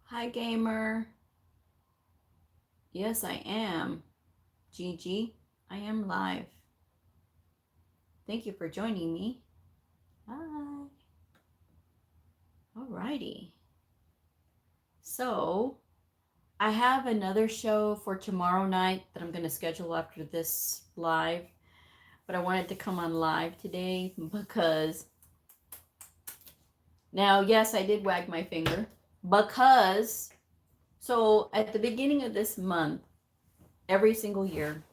Hi, gamer. Yes, I am. Gigi, I am live. Thank you for joining me. Hi. Alrighty. So, I have another show for tomorrow night that I'm going to schedule after this live, but I wanted to come on live today because now, yes, I did wag my finger because at the beginning of this month, every single year,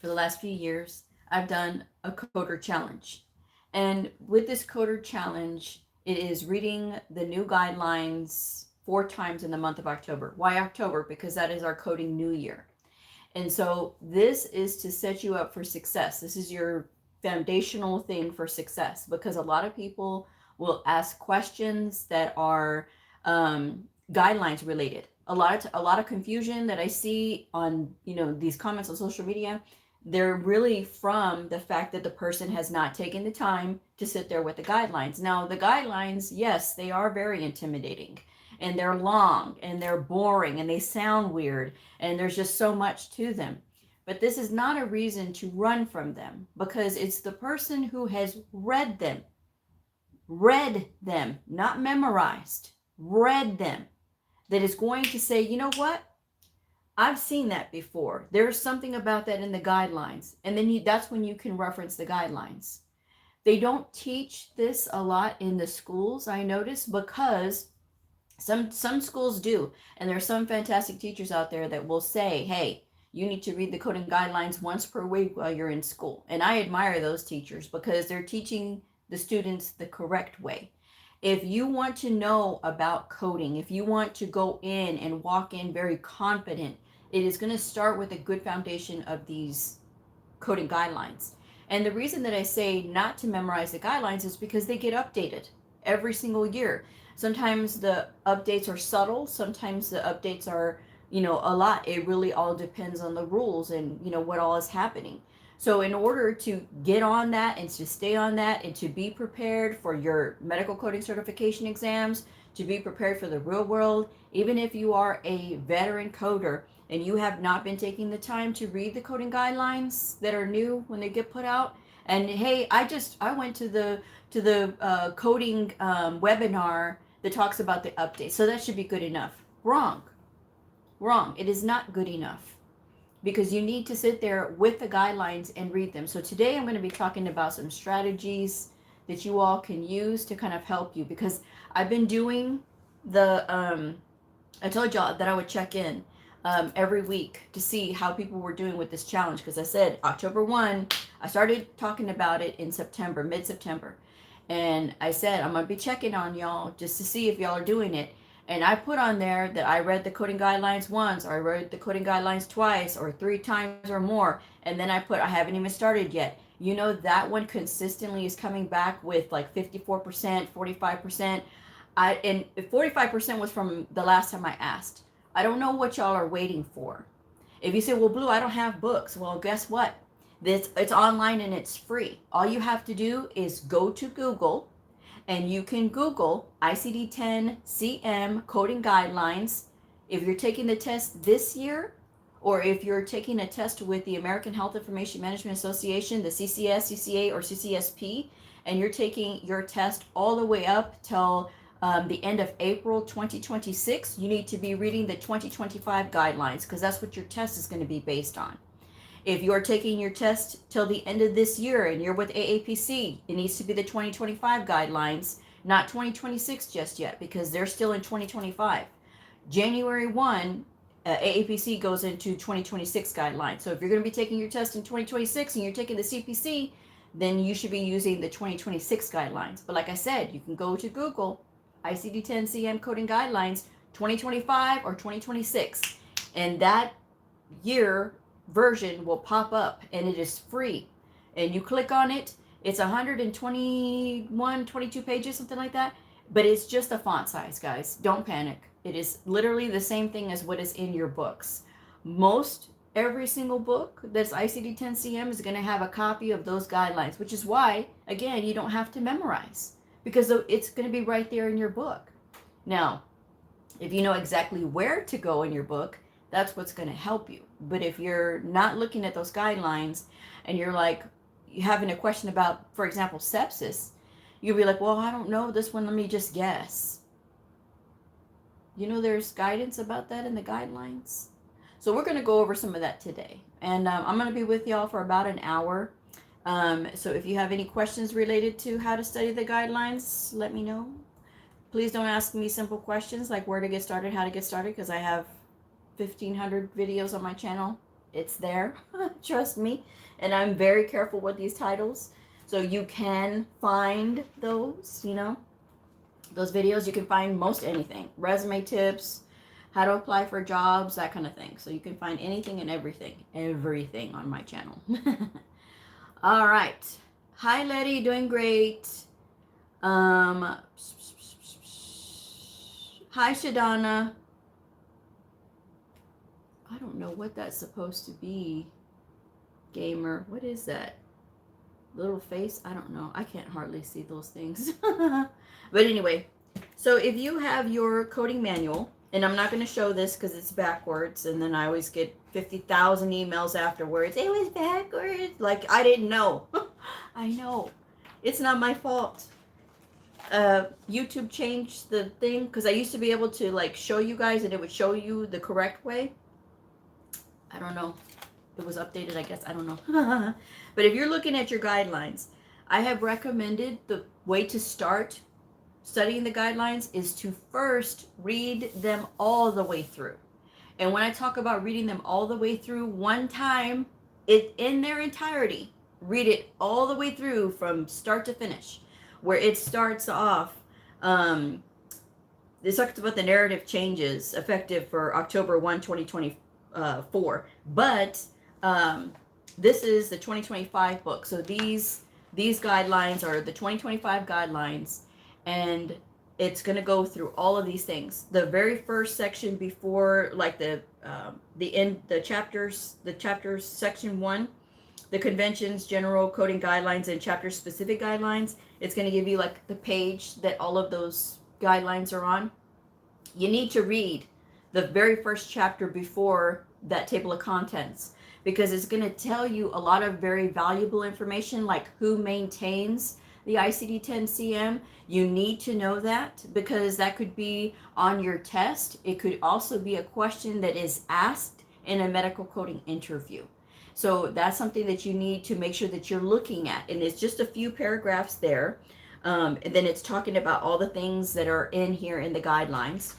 for the last few years, I've done a coder challenge. And with this coder challenge, it is reading the new guidelines 4 times in the month of October. Why October? Because that is our coding new year. And so this is to set you up for success. This is your foundational thing for success because a lot of people will ask questions that are guidelines related. A lot of confusion that I see on these comments on social media. They're really from the fact that the person has not taken the time to sit there with the guidelines. Now, the guidelines, yes, they are very intimidating and they're long and they're boring and they sound weird and there's just so much to them. But this is not a reason to run from them because it's the person who has read them, not memorized, read them, that is going to say, you know what? I've seen that before. There's something about that in the guidelines. And then that's when you can reference the guidelines. They don't teach this a lot in the schools, I notice, because some schools do, and there are some fantastic teachers out there that will say, hey, you need to read the coding guidelines once per week while you're in school. And I admire those teachers because they're teaching the students the correct way. If you want to know about coding, if you want to go in and walk in very confident, it is going to start with a good foundation of these coding guidelines. And the reason that I say not to memorize the guidelines is because they get updated every single year. Sometimes the updates are subtle, sometimes the updates are, a lot. It really all depends on the rules and, what all is happening. So, in order to get on that and to stay on that and to be prepared for your medical coding certification exams, to be prepared for the real world, even if you are a veteran coder and you have not been taking the time to read the coding guidelines that are new when they get put out. And hey, I went to the coding webinar that talks about the updates, so that should be good enough. Wrong. It is not good enough because you need to sit there with the guidelines and read them. So today I'm going to be talking about some strategies that you all can use to kind of help you, because I've been doing the I told y'all that I would check in every week to see how people were doing with this challenge, because I said October 1, I started talking about it in September, mid-September. And I said, I'm going to be checking on y'all just to see if y'all are doing it. And I put on there that I read the coding guidelines once, or I read the coding guidelines twice, or 3 times or more. And then I put, I haven't even started yet. That one consistently is coming back with like 54%, 45%. And 45% was from the last time I asked. I don't know what y'all are waiting for. If you say, well, Blue, I don't have books. Well, guess what? It's online and it's free. All you have to do is go to Google, and you can Google ICD-10-CM coding guidelines. If you're taking the test this year, or if you're taking a test with the American Health Information Management Association, the CCS, CCA, or CCSP, and you're taking your test all the way up till the end of April 2026, you need to be reading the 2025 guidelines, because that's what your test is going to be based on. If you're taking your test till the end of this year and you're with AAPC, it needs to be the 2025 guidelines, not 2026 just yet, because they're still in 2025. January 1, AAPC goes into 2026 guidelines. So if you're going to be taking your test in 2026 and you're taking the CPC, then you should be using the 2026 guidelines. But like I said, you can go to Google, ICD-10-CM coding guidelines 2025 or 2026, and that year version will pop up, and it is free. And you click on it, it's 121, 22 pages, something like that. But it's just a font size, guys. Don't panic. It is literally the same thing as what is in your books. Every single book that's ICD-10-CM is going to have a copy of those guidelines, which is why, again, you don't have to memorize, because it's going to be right there in your book. Now, If you know exactly where to go in your book, that's what's going to help you. But if you're not looking at those guidelines and you're like, you having a question about, for example, sepsis, you'll be like, well, I don't know this one. Let me just guess. You know, there's guidance about that in the guidelines. So we're going to go over some of that today. And I'm going to be with y'all for about an hour. So if you have any questions related to how to study the guidelines, let me know. Please don't ask me simple questions like where to get started, how to get started, because I have 1,500 videos on my channel. It's there, trust me. And I'm very careful with these titles. So you can find those, you know, those videos. You can find most anything. Resume tips, how to apply for jobs, that kind of thing. So you can find anything and everything on my channel. All right. Hi, Letty, doing great. Hi, Shadana. I don't know what that's supposed to be. Gamer, what is that? Little face? I don't know. I can't hardly see those things. But anyway, so if you have your coding manual, and I'm not going to show this because it's backwards, and then I always get 50,000 emails afterwards. It was backwards. Like, I didn't know. I know. It's not my fault. YouTube changed the thing because I used to be able to like show you guys and it would show you the correct way. I don't know. It was updated, I guess. I don't know. But if you're looking at your guidelines, I have recommended the way to start studying the guidelines is to first read them all the way through. And when I talk about reading them all the way through one time, it in their entirety, read it all the way through from start to finish, where it starts off. This talks about the narrative changes effective for October 1, 2024. But this is the 2025 book. So these guidelines are the 2025 guidelines, and it's going to go through all of these things. The very first section before, like the chapters section 1, the conventions, general coding guidelines, and chapter specific guidelines. It's going to give you like the page that all of those guidelines are on. You need to read the very first chapter before that table of contents, because it's going to tell you a lot of very valuable information, like who maintains the ICD-10-CM. You need to know that because that could be on your test. It could also be a question that is asked in a medical coding interview. So that's something that you need to make sure that you're looking at. And it's just a few paragraphs there. And then it's talking about all the things that are in here in the guidelines.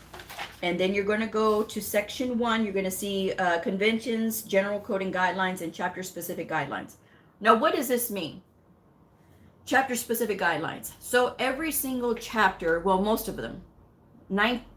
And then you're going to go to section 1. You're going to see conventions, general coding guidelines, and chapter specific guidelines. Now, what does this mean? Chapter specific guidelines. So every single chapter, well, most of them,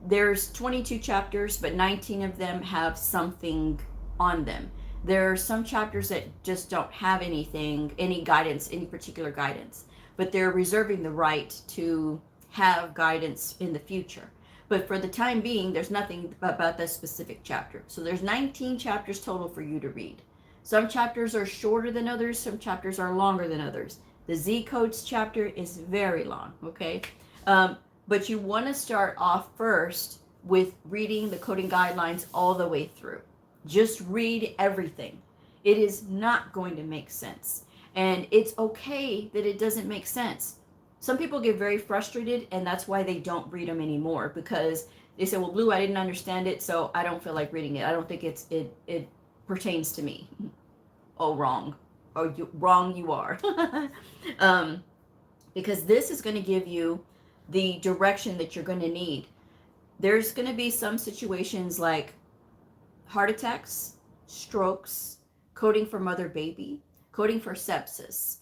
there's 22 chapters, but 19 of them have something on them. There are some chapters that just don't have anything, any guidance, any particular guidance, but they're reserving the right to have guidance in the future. But for the time being, there's nothing about that specific chapter. So there's 19 chapters total for you to read. Some chapters are shorter than others. Some chapters are longer than others. The Z codes chapter is very long, okay? But you want to start off first with reading the coding guidelines all the way through. Just read everything. It is not going to make sense. And it's okay that it doesn't make sense. Some people get very frustrated, and that's why they don't read them anymore, because they say, well, Blue, I didn't understand it, so I don't feel like reading it. I don't think it pertains to me. Oh, wrong. Oh, wrong you are. Because this is going to give you the direction that you're going to need. There's going to be some situations like heart attacks, strokes, coding for mother baby, coding for sepsis.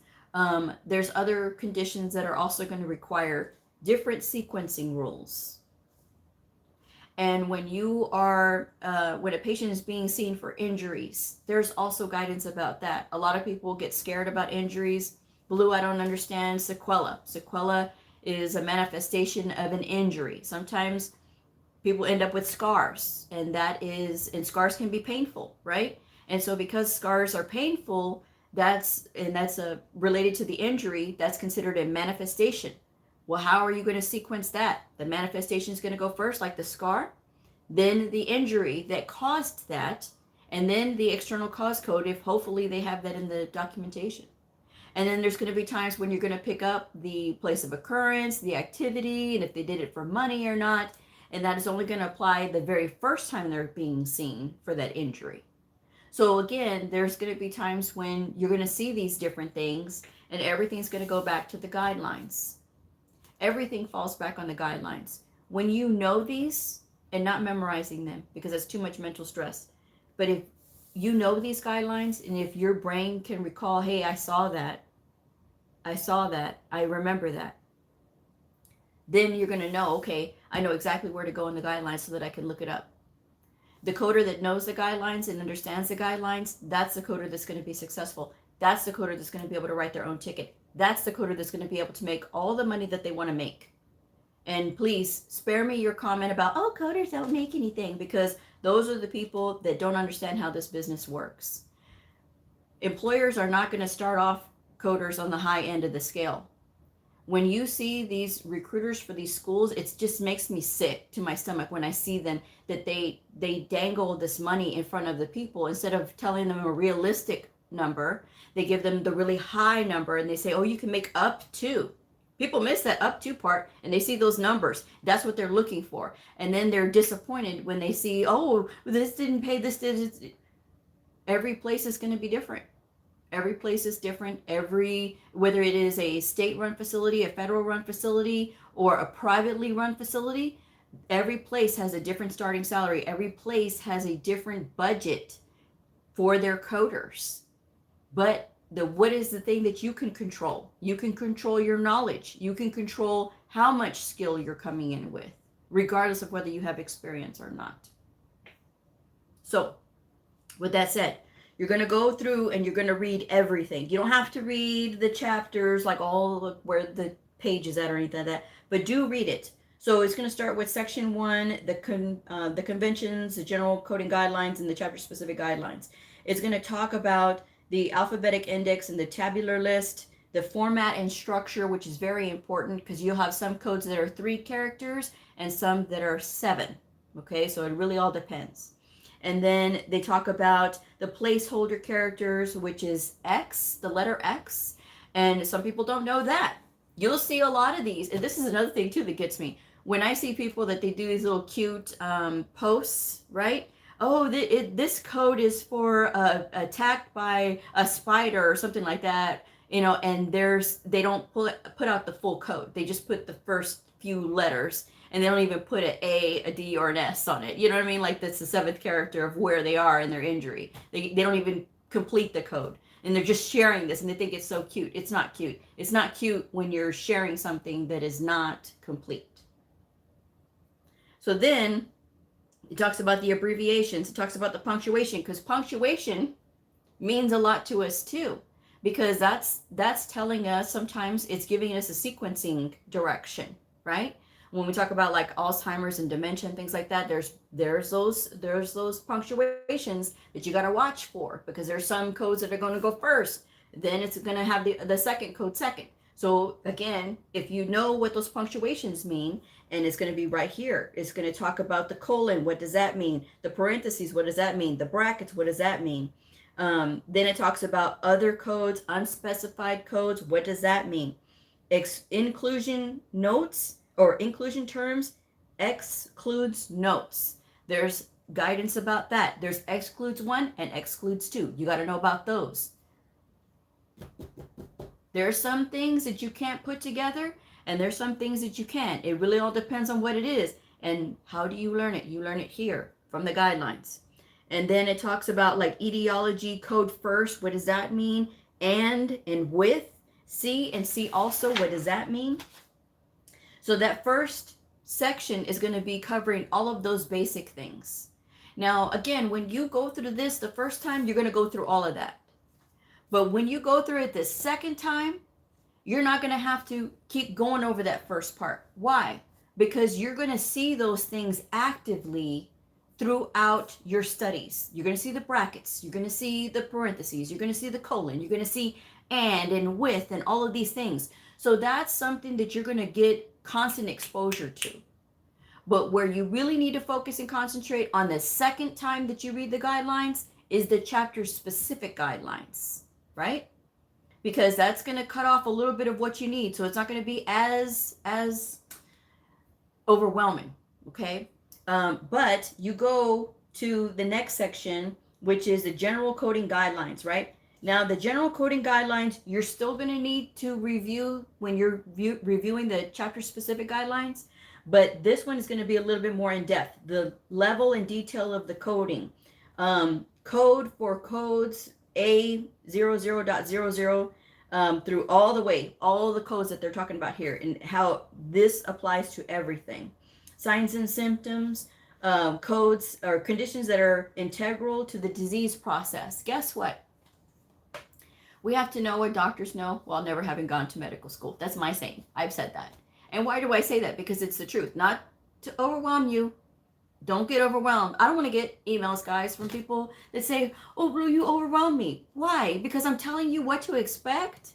There's other conditions that are also going to require different sequencing rules. And when you are, when a patient is being seen for injuries, there's also guidance about that. A lot of people get scared about injuries. Blue, I don't understand sequela. Sequela is a manifestation of an injury. Sometimes people end up with scars, and scars can be painful, right? And so because scars are painful, that's related to the injury, that's considered a manifestation. Well, how are you going to sequence that? The manifestation is going to go first, like the scar? then the injury that caused that, and then the external cause code if hopefully they have that in the documentation. And then there's going to be times when you're going to pick up the place of occurrence, the activity, and if they did it for money or not. And that is only going to apply the very first time they're being seen for that injury. So again, there's going to be times when you're going to see these different things and everything's going to go back to the guidelines. Everything falls back on the guidelines. When you know these and not memorizing them because that's too much mental stress. But if you know these guidelines and if your brain can recall, hey, I saw that, I remember that, then you're going to know, okay, I know exactly where to go in the guidelines so that I can look it up. The coder that knows the guidelines and understands the guidelines, that's the coder that's going to be successful. That's the coder that's going to be able to write their own ticket. That's the coder that's going to be able to make all the money that they want to make. And please spare me your comment about, oh, coders don't make anything, because those are the people that don't understand how this business works. Employers are not going to start off coders on the high end of the scale. When you see these recruiters for these schools, it just makes me sick to my stomach when I see them, that they dangle this money in front of the people instead of telling them a realistic number. They give them the really high number and they say, oh, you can make up to. People miss that up to part and they see those numbers. That's what they're looking for. And then they're disappointed when they see, oh, this didn't pay, this did. Every place is going to be different. Every place is different. Whether it is a state-run facility, a federal-run facility, or a privately run facility, every place has a different starting salary. Every place has a different budget for their coders. But what is the thing that you can control? You can control your knowledge. You can control how much skill you're coming in with, regardless of whether you have experience or not. So, with that said, you're going to go through and you're going to read everything. You don't have to read the chapters, like all where the page is at or anything like that, but do read it. So it's going to start with section 1, the conventions, the general coding guidelines, and the chapter specific guidelines. It's going to talk about the alphabetic index and the tabular list, the format and structure, which is very important because you'll have some codes that are 3 characters and some that are 7. Okay, so it really all depends. And then they talk about the placeholder characters, which is X, the letter X. And some people don't know that. You'll see a lot of these. And this is another thing, too, that gets me. When I see people that they do these little cute posts, right? Oh, this code is for attacked by a spider or something like that. You know, and they don't put out the full code. They just put the first few letters. And they don't even put an A, a D, or an S on it. You know what I mean? Like that's the 7th character of where they are in their injury. They don't even complete the code. And they're just sharing this and they think it's so cute. It's not cute. It's not cute when you're sharing something that is not complete. So then it talks about the abbreviations. It talks about the punctuation, because punctuation means a lot to us too. Because that's telling us, sometimes it's giving us a sequencing direction, right? When we talk about like Alzheimer's and dementia and things like that, there's those punctuations that you got to watch for, because there's some codes that are going to go first, then it's going to have the second code second. So again, if you know what those punctuations mean, and it's going to be right here, it's going to talk about the colon, what does that mean? The parentheses, what does that mean? The brackets, what does that mean? Then it talks about other codes, unspecified codes, what does that mean? Inclusion notes, or inclusion terms, excludes notes. There's guidance about that. There's excludes 1 and excludes 2. You got to know about those. There are some things that you can't put together, and there's some things that you can. It really all depends on what it is. And how do you learn it? You learn it here from the guidelines. And then it talks about like etiology, code first. What does that mean? And with. See and see also. What does that mean? So that first section is going to be covering all of those basic things. Now, again, when you go through this the first time, you're going to go through all of that. But when you go through it the second time, you're not going to have to keep going over that first part. Why? Because you're going to see those things actively throughout your studies. You're going to see the brackets. You're going to see the parentheses. You're going to see the colon. You're going to see and with and all of these things. So that's something that you're going to get constant exposure to. But where you really need to focus and concentrate on the second time that you read the guidelines is the chapter specific guidelines, right? Because that's going to cut off a little bit of what you need. So it's not going to be as overwhelming, okay? But you go to the next section, which is the general coding guidelines, right? Now, the general coding guidelines, you're still going to need to review when you're reviewing the chapter specific guidelines, but this one is going to be a little bit more in depth. The level and detail of the coding. Code for codes A00.00 through all the way, all the codes that they're talking about here, and how this applies to everything. Signs and symptoms, codes or conditions that are integral to the disease process. Guess what? We have to know what doctors know while never having gone to medical school. That's my saying. I've said that. And why do I say that? Because it's the truth. Not to overwhelm you. Don't get overwhelmed. I don't want to get emails, guys, from people that say, oh, Blue, you overwhelmed me. Why? Because I'm telling you what to expect.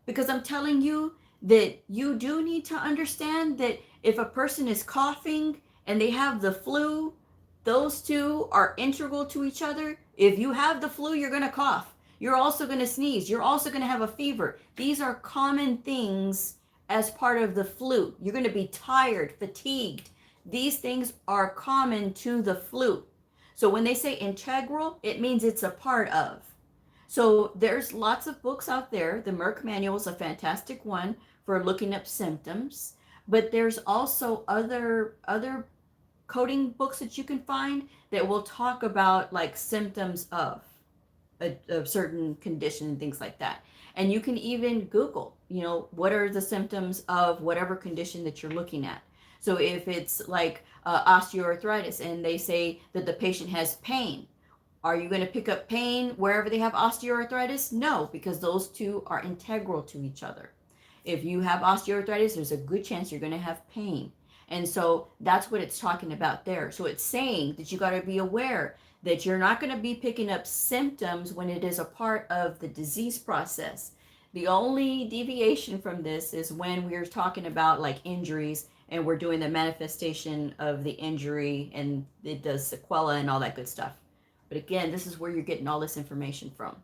Because I'm telling you that you do need to understand that if a person is coughing and they have the flu, those two are integral to each other. If you have the flu, you're going to cough. You're also going to sneeze. You're also going to have a fever. These are common things as part of the flu. You're going to be tired, fatigued. These things are common to the flu. So when they say integral, it means it's a part of. So there's lots of books out there. The Merck Manual is a fantastic one for looking up symptoms. But there's also other coding books that you can find that will talk about like symptoms of a certain condition and things like that. And you can even Google, what are the symptoms of whatever condition that you're looking at. So if it's like osteoarthritis and they say that the patient has pain, are you going to pick up pain wherever they have osteoarthritis? No, because those two are integral to each other. If you have osteoarthritis, there's a good chance you're going to have pain. And so that's what it's talking about there. So it's saying that you got to be aware that you're not going to be picking up symptoms when it is a part of the disease process. The only deviation from this is when we're talking about like injuries and we're doing the manifestation of the injury and it does sequela and all that good stuff. But again, this is where you're getting all this information from.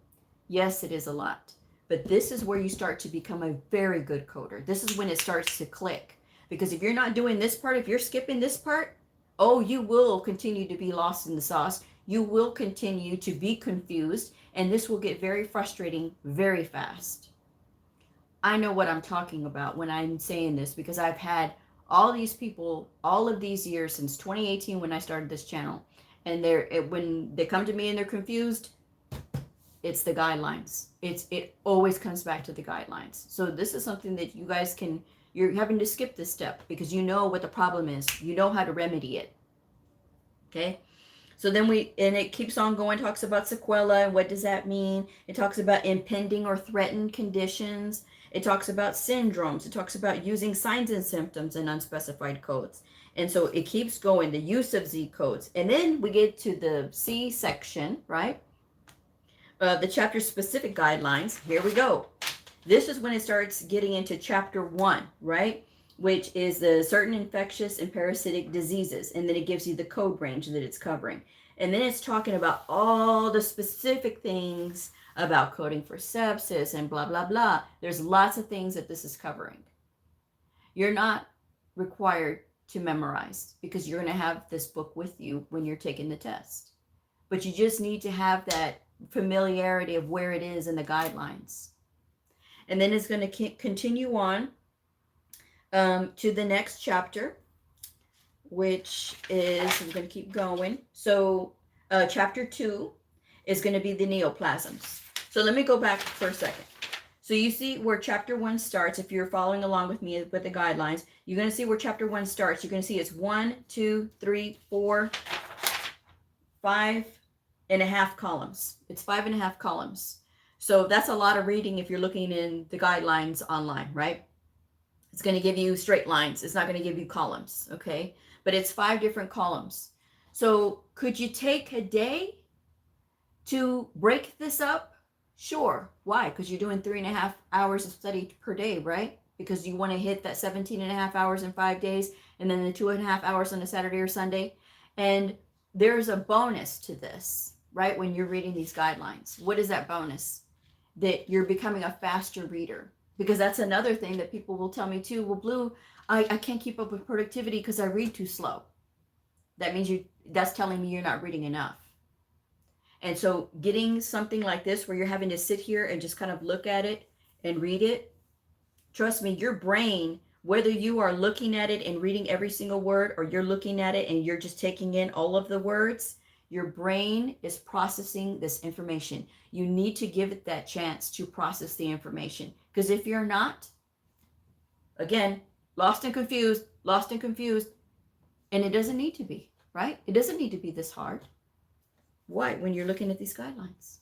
Yes, it is a lot, but this is where you start to become a very good coder. This is when it starts to click. Because if you're not doing this part, if you're skipping this part, oh, you will continue to be lost in the sauce. You will continue to be confused, and this will get very frustrating very fast. I know what I'm talking about when I'm saying this because I've had all these people, all of these years since 2018 when I started this channel, and when they come to me and they're confused, it's the guidelines. It always comes back to the guidelines. So this is something that you guys you're having to skip this step because you know what the problem is. You know how to remedy it. Okay? So then it keeps on going, talks about sequela and what does that mean? It talks about impending or threatened conditions. It talks about syndromes. It talks about using signs and symptoms in unspecified codes. And so it keeps going, the use of Z codes. And then we get to the C section, right? The chapter specific guidelines. Here we go. This is when it starts getting into chapter 1, right? Which is the certain infectious and parasitic diseases. And then it gives you the code range that it's covering. And then it's talking about all the specific things about coding for sepsis and blah, blah, blah. There's lots of things that this is covering. You're not required to memorize because you're going to have this book with you when you're taking the test. But you just need to have that familiarity of where it is in the guidelines. And then it's going to continue on to the next chapter, which is, I'm going to keep going. So chapter 2 is going to be the neoplasms. So let me go back for a second. So you see where chapter 1 starts. If you're following along with me with the guidelines, you're going to see where chapter 1 starts. You're going to see it's 1, 2, 3, 4, 5.5 columns. It's 5.5 columns. So that's a lot of reading if you're looking in the guidelines online, right? It's going to give you straight lines. It's not going to give you columns, okay? But it's 5 different columns. So could you take a day to break this up? Sure. Why? Because you're doing 3.5 hours of study per day, right? Because you want to hit that 17.5 hours in 5 days and then the 2.5 hours on a Saturday or Sunday. And there's a bonus to this, right? When you're reading these guidelines, what is that bonus? That you're becoming a faster reader. Because that's another thing that people will tell me too. Well, Blue, I can't keep up with productivity because I read too slow. That means that's telling me you're not reading enough. And so getting something like this where you're having to sit here and just kind of look at it and read it, trust me, your brain, whether you are looking at it and reading every single word, or you're looking at it and you're just taking in all of the words, your brain is processing this information. You need to give it that chance to process the information. Because if you're not, again, lost and confused, and it doesn't need to be, right? It doesn't need to be this hard. Why? When you're looking at these guidelines.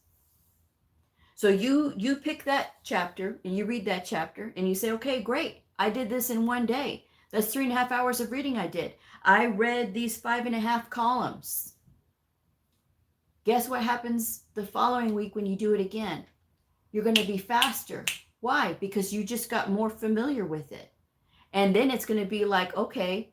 So you pick that chapter and you read that chapter and you say, okay, great. I did this in one day. That's 3.5 hours of reading I did. I read these 5.5 columns. Guess what happens the following week when you do it again? You're going to be faster. Why? Because you just got more familiar with it. And then it's going to be like, okay,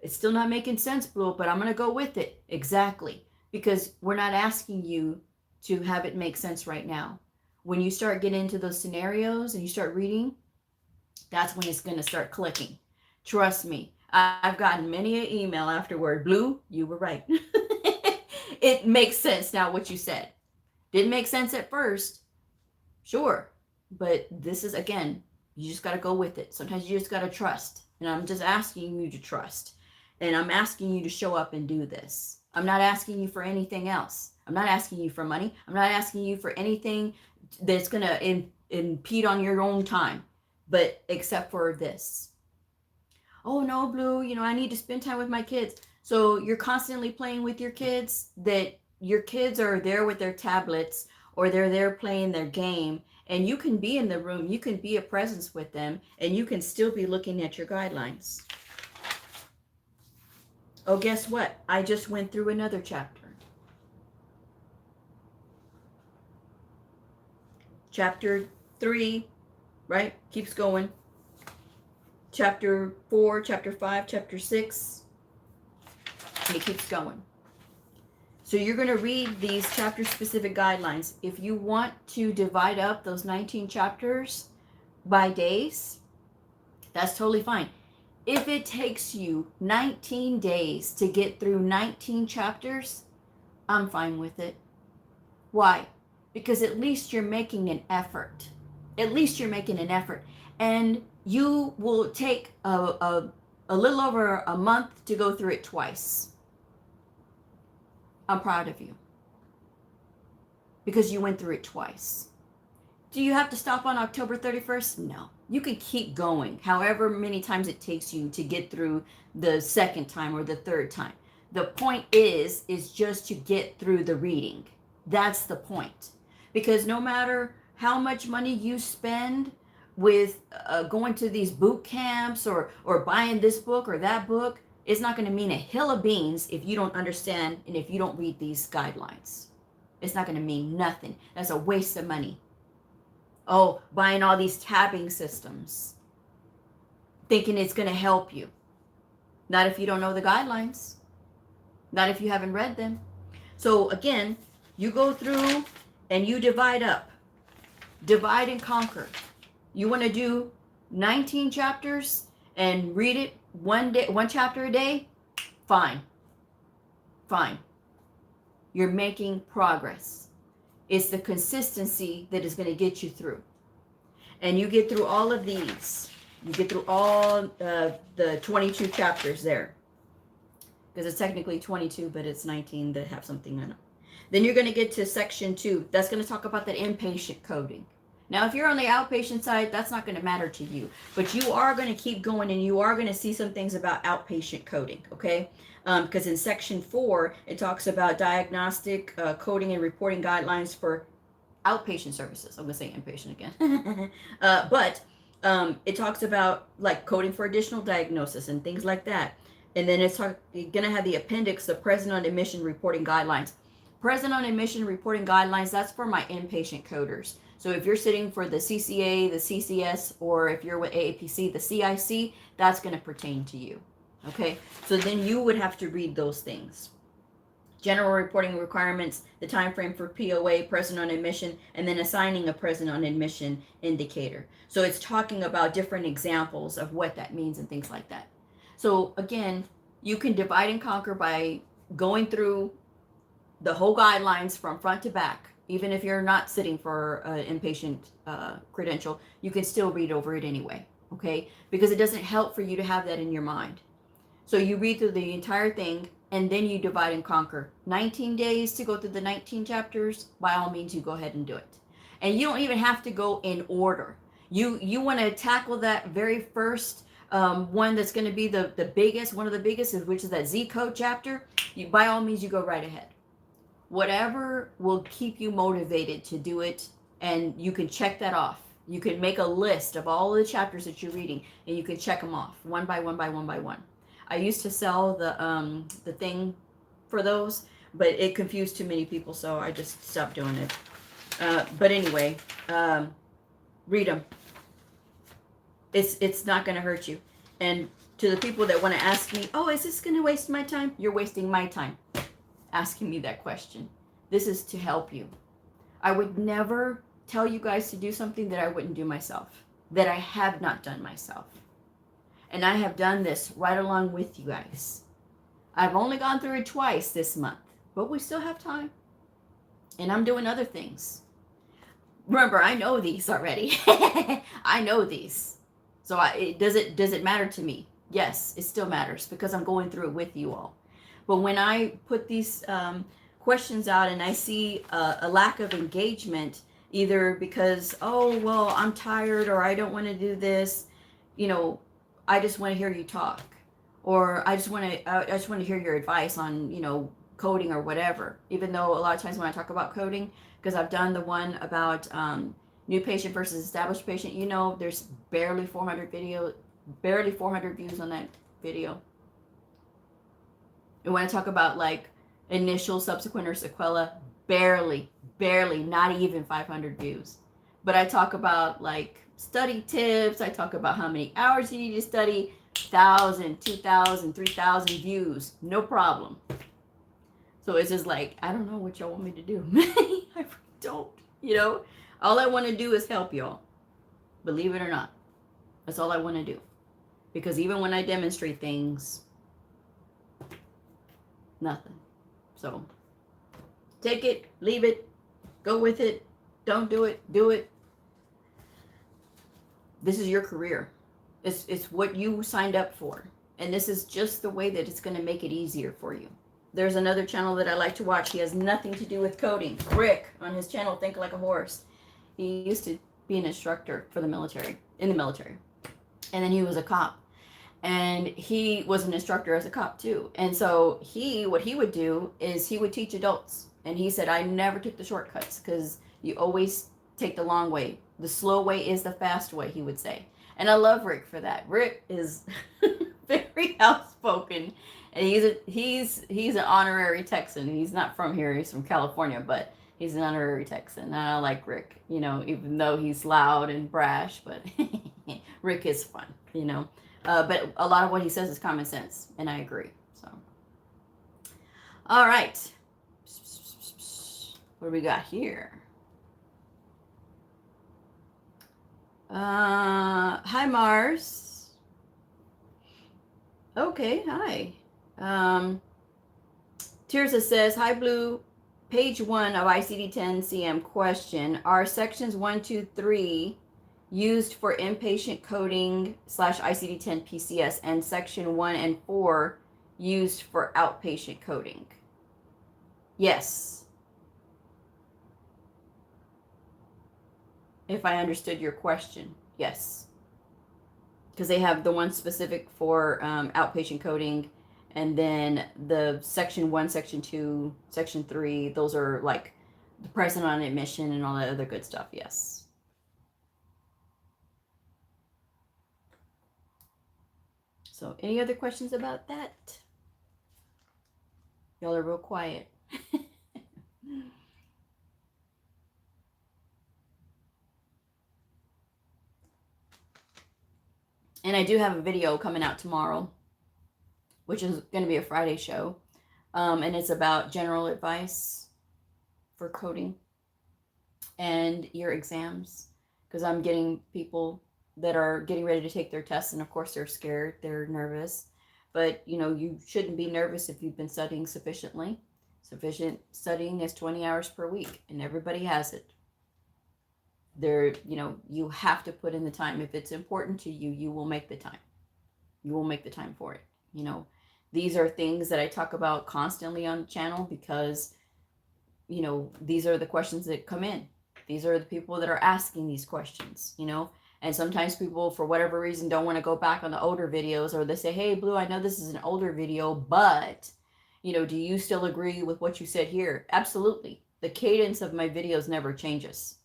it's still not making sense, Blue, but I'm going to go with it. Exactly. Because we're not asking you to have it make sense right now. When you start getting into those scenarios and you start reading, that's when it's going to start clicking. Trust me. I've gotten many an email afterward. Blue, you were right. It makes sense now what you said. Didn't make sense at first. Sure. But this is, again, you just got to go with it. Sometimes you just got to trust. And I'm just asking you to trust. And I'm asking you to show up and do this. I'm not asking you for anything else. I'm not asking you for money. I'm not asking you for anything that's going to impede on your own time. But except for this. Oh, no, Blue, I need to spend time with my kids. So you're constantly playing with your kids, that your kids are there with their tablets or they're there playing their game, and you can be in the room, you can be a presence with them, and you can still be looking at your guidelines. Oh, guess what? I just went through another chapter. Chapter 3, right? Keeps going. Chapter 4, chapter 5, chapter 6. And it keeps going. So you're going to read these chapter-specific guidelines. If you want to divide up those 19 chapters by days, that's totally fine. If it takes you 19 days to get through 19 chapters, I'm fine with it. Why? Because at least you're making an effort. At least you're making an effort. And you will take a little over a month to go through it twice. I'm proud of you. Because you went through it twice. Do you have to stop on October 31st? No. You can keep going however many times it takes you to get through the second time or the third time. The point is just to get through the reading. That's the point. Because no matter how much money you spend with going to these boot camps or buying this book or that book, it's not going to mean a hill of beans if you don't understand and if you don't read these guidelines. It's not going to mean nothing. That's a waste of money. Oh, buying all these tabbing systems, thinking it's going to help you. Not if you don't know the guidelines. Not if you haven't read them. So again, you go through and you divide up. Divide and conquer. You want to do 19 chapters and read it one chapter a day? Fine. Fine. You're making progress. It's the consistency that is going to get you through. And you get through all of these. You get through all the 22 chapters there. Because it's technically 22, but it's 19 that have something in it. Then you're going to get to section 2. That's going to talk about that inpatient coding. Now, if you're on the outpatient side, that's not going to matter to you. But you are going to keep going and you are going to see some things about outpatient coding, okay? Because in section 4, it talks about diagnostic coding and reporting guidelines for outpatient services. I'm going to say inpatient again. But it talks about like coding for additional diagnosis and things like that. And then it's going to have the appendix, the present on admission reporting guidelines. Present on admission reporting guidelines, that's for my inpatient coders. So if you're sitting for the CCA, the CCS, or if you're with AAPC, the CIC, that's going to pertain to you. Okay, so then you would have to read those things. General reporting requirements, the time frame for POA, present on admission, and then assigning a present on admission indicator. So it's talking about different examples of what that means and things like that. So again, you can divide and conquer by going through the whole guidelines from front to back. Even if you're not sitting for an inpatient credential, you can still read over it anyway, okay? Because it doesn't help for you to have that in your mind. So you read through the entire thing, and then you divide and conquer. 19 days to go through the 19 chapters, by all means, you go ahead and do it. And you don't even have to go in order. You want to tackle that very first one that's going to be the biggest, one of the biggest, which is that Z code chapter. By all means, you go right ahead. Whatever will keep you motivated to do it, and you can check that off. You can make a list of all the chapters that you're reading, and you can check them off one by one by one by one. I used to sell the thing for those, but it confused too many people, so I just stopped doing it. But anyway, read them. It's not going to hurt you. And to the people that want to ask me, oh, is this going to waste my time? You're wasting my time asking me that question. This is to help you. I would never tell you guys to do something that I wouldn't do myself, that I have not done myself. And I have done this right along with you guys. I've only gone through it twice this month, but we still have time. And I'm doing other things. Remember, I know these already. I know these. So does it matter to me? Yes, it still matters because I'm going through it with you all. But when I put these questions out and I see a lack of engagement, either because, oh, well, I'm tired or I don't want to do this, I just want to hear you talk, or I just want to hear your advice on, coding or whatever. Even though a lot of times when I talk about coding, because I've done the one about new patient versus established patient, there's barely 400 views on that video. And when I talk about like initial, subsequent, or sequela, barely, not even 500 views. But I talk about like study tips. I talk about how many hours you need to study, 1,000, 2,000, 3,000 views, no problem. So it's just like, I don't know what y'all want me to do. I don't, all I want to do is help y'all. Believe it or not. That's all I want to do. Because even when I demonstrate things, nothing. So take it, leave it, go with it, don't do it, do it. This is your career. It's what you signed up for. And this is just the way that it's going to make it easier for you. There's another channel that I like to watch. He has nothing to do with coding. Rick, on his channel, Think Like a Horse. He used to be an instructor for the military, in the military. And then he was a cop. And he was an instructor as a cop too. And so what he would do is he would teach adults. And he said, I never took the shortcuts because you always take the long way. The slow way is the fast way, he would say. And I love Rick for that. Rick is very outspoken. And he's an honorary Texan. He's not from here. He's from California, but he's an honorary Texan. And I like Rick, even though he's loud and brash, but Rick is fun, But a lot of what he says is common sense, and I agree. So, all right. What do we got here? Hi, Mars. Okay, hi. Tirza says, hi, Blue. Page 1 of ICD-10-CM question. Are sections 1, 2, 3 used for inpatient coding / ICD-10 PCS, and section 1 and 4 used for outpatient coding? Yes. If I understood your question, yes. Because they have the one specific for outpatient coding, and then the section 1, section 2, section 3, those are like the present on admission and all that other good stuff, yes. So any other questions about that? Y'all are real quiet. And I do have a video coming out tomorrow which is going to be a Friday show. And it's about general advice for coding and your exams, because I'm getting people that are getting ready to take their tests, and of course they're scared, they're nervous, but you shouldn't be nervous if you've been studying sufficiently. Sufficient studying is 20 hours per week, and everybody has it. You have to put in the time. If it's important to you, you will make the time. You will make the time for it. These are things that I talk about constantly on the channel because these are the questions that come in. These are the people that are asking these questions, and sometimes people, for whatever reason, don't want to go back on the older videos, or they say, hey, Blue, I know this is an older video, but, do you still agree with what you said here? Absolutely. The cadence of my videos never changes.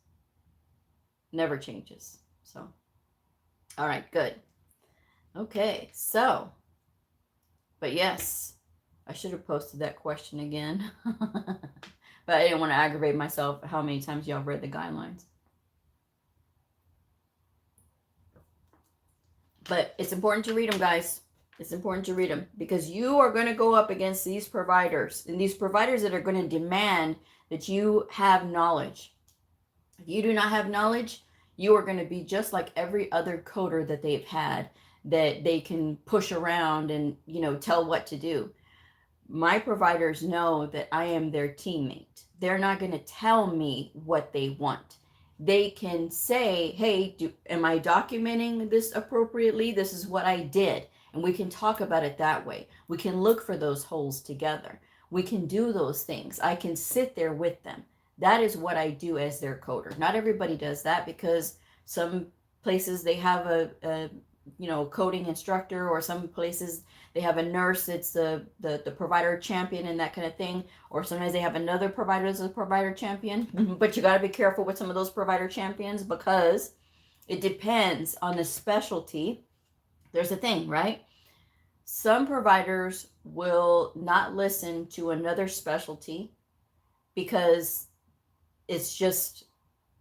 Never changes. So, all right, good. Okay, so, but yes, I should have posted that question again. But I didn't want to aggravate myself how many times y'all read the guidelines. But it's important to read them, guys. It's important to read them because you are going to go up against these providers, and these providers that are going to demand that you have knowledge. If you do not have knowledge, you are going to be just like every other coder that they've had that they can push around and, tell what to do. My providers know that I am their teammate. They're not going to tell me what they want. They can say, hey, am I documenting this appropriately? This is what I did. And we can talk about it that way. We can look for those holes together. We can do those things. I can sit there with them. That is what I do as their coder. Not everybody does that because some places they have a coding instructor, or some places they have a nurse that's the provider champion and that kind of thing, or sometimes they have another provider as a provider champion. But you got to be careful with some of those provider champions because it depends on the specialty. There's a thing, right? Some providers will not listen to another specialty because it's just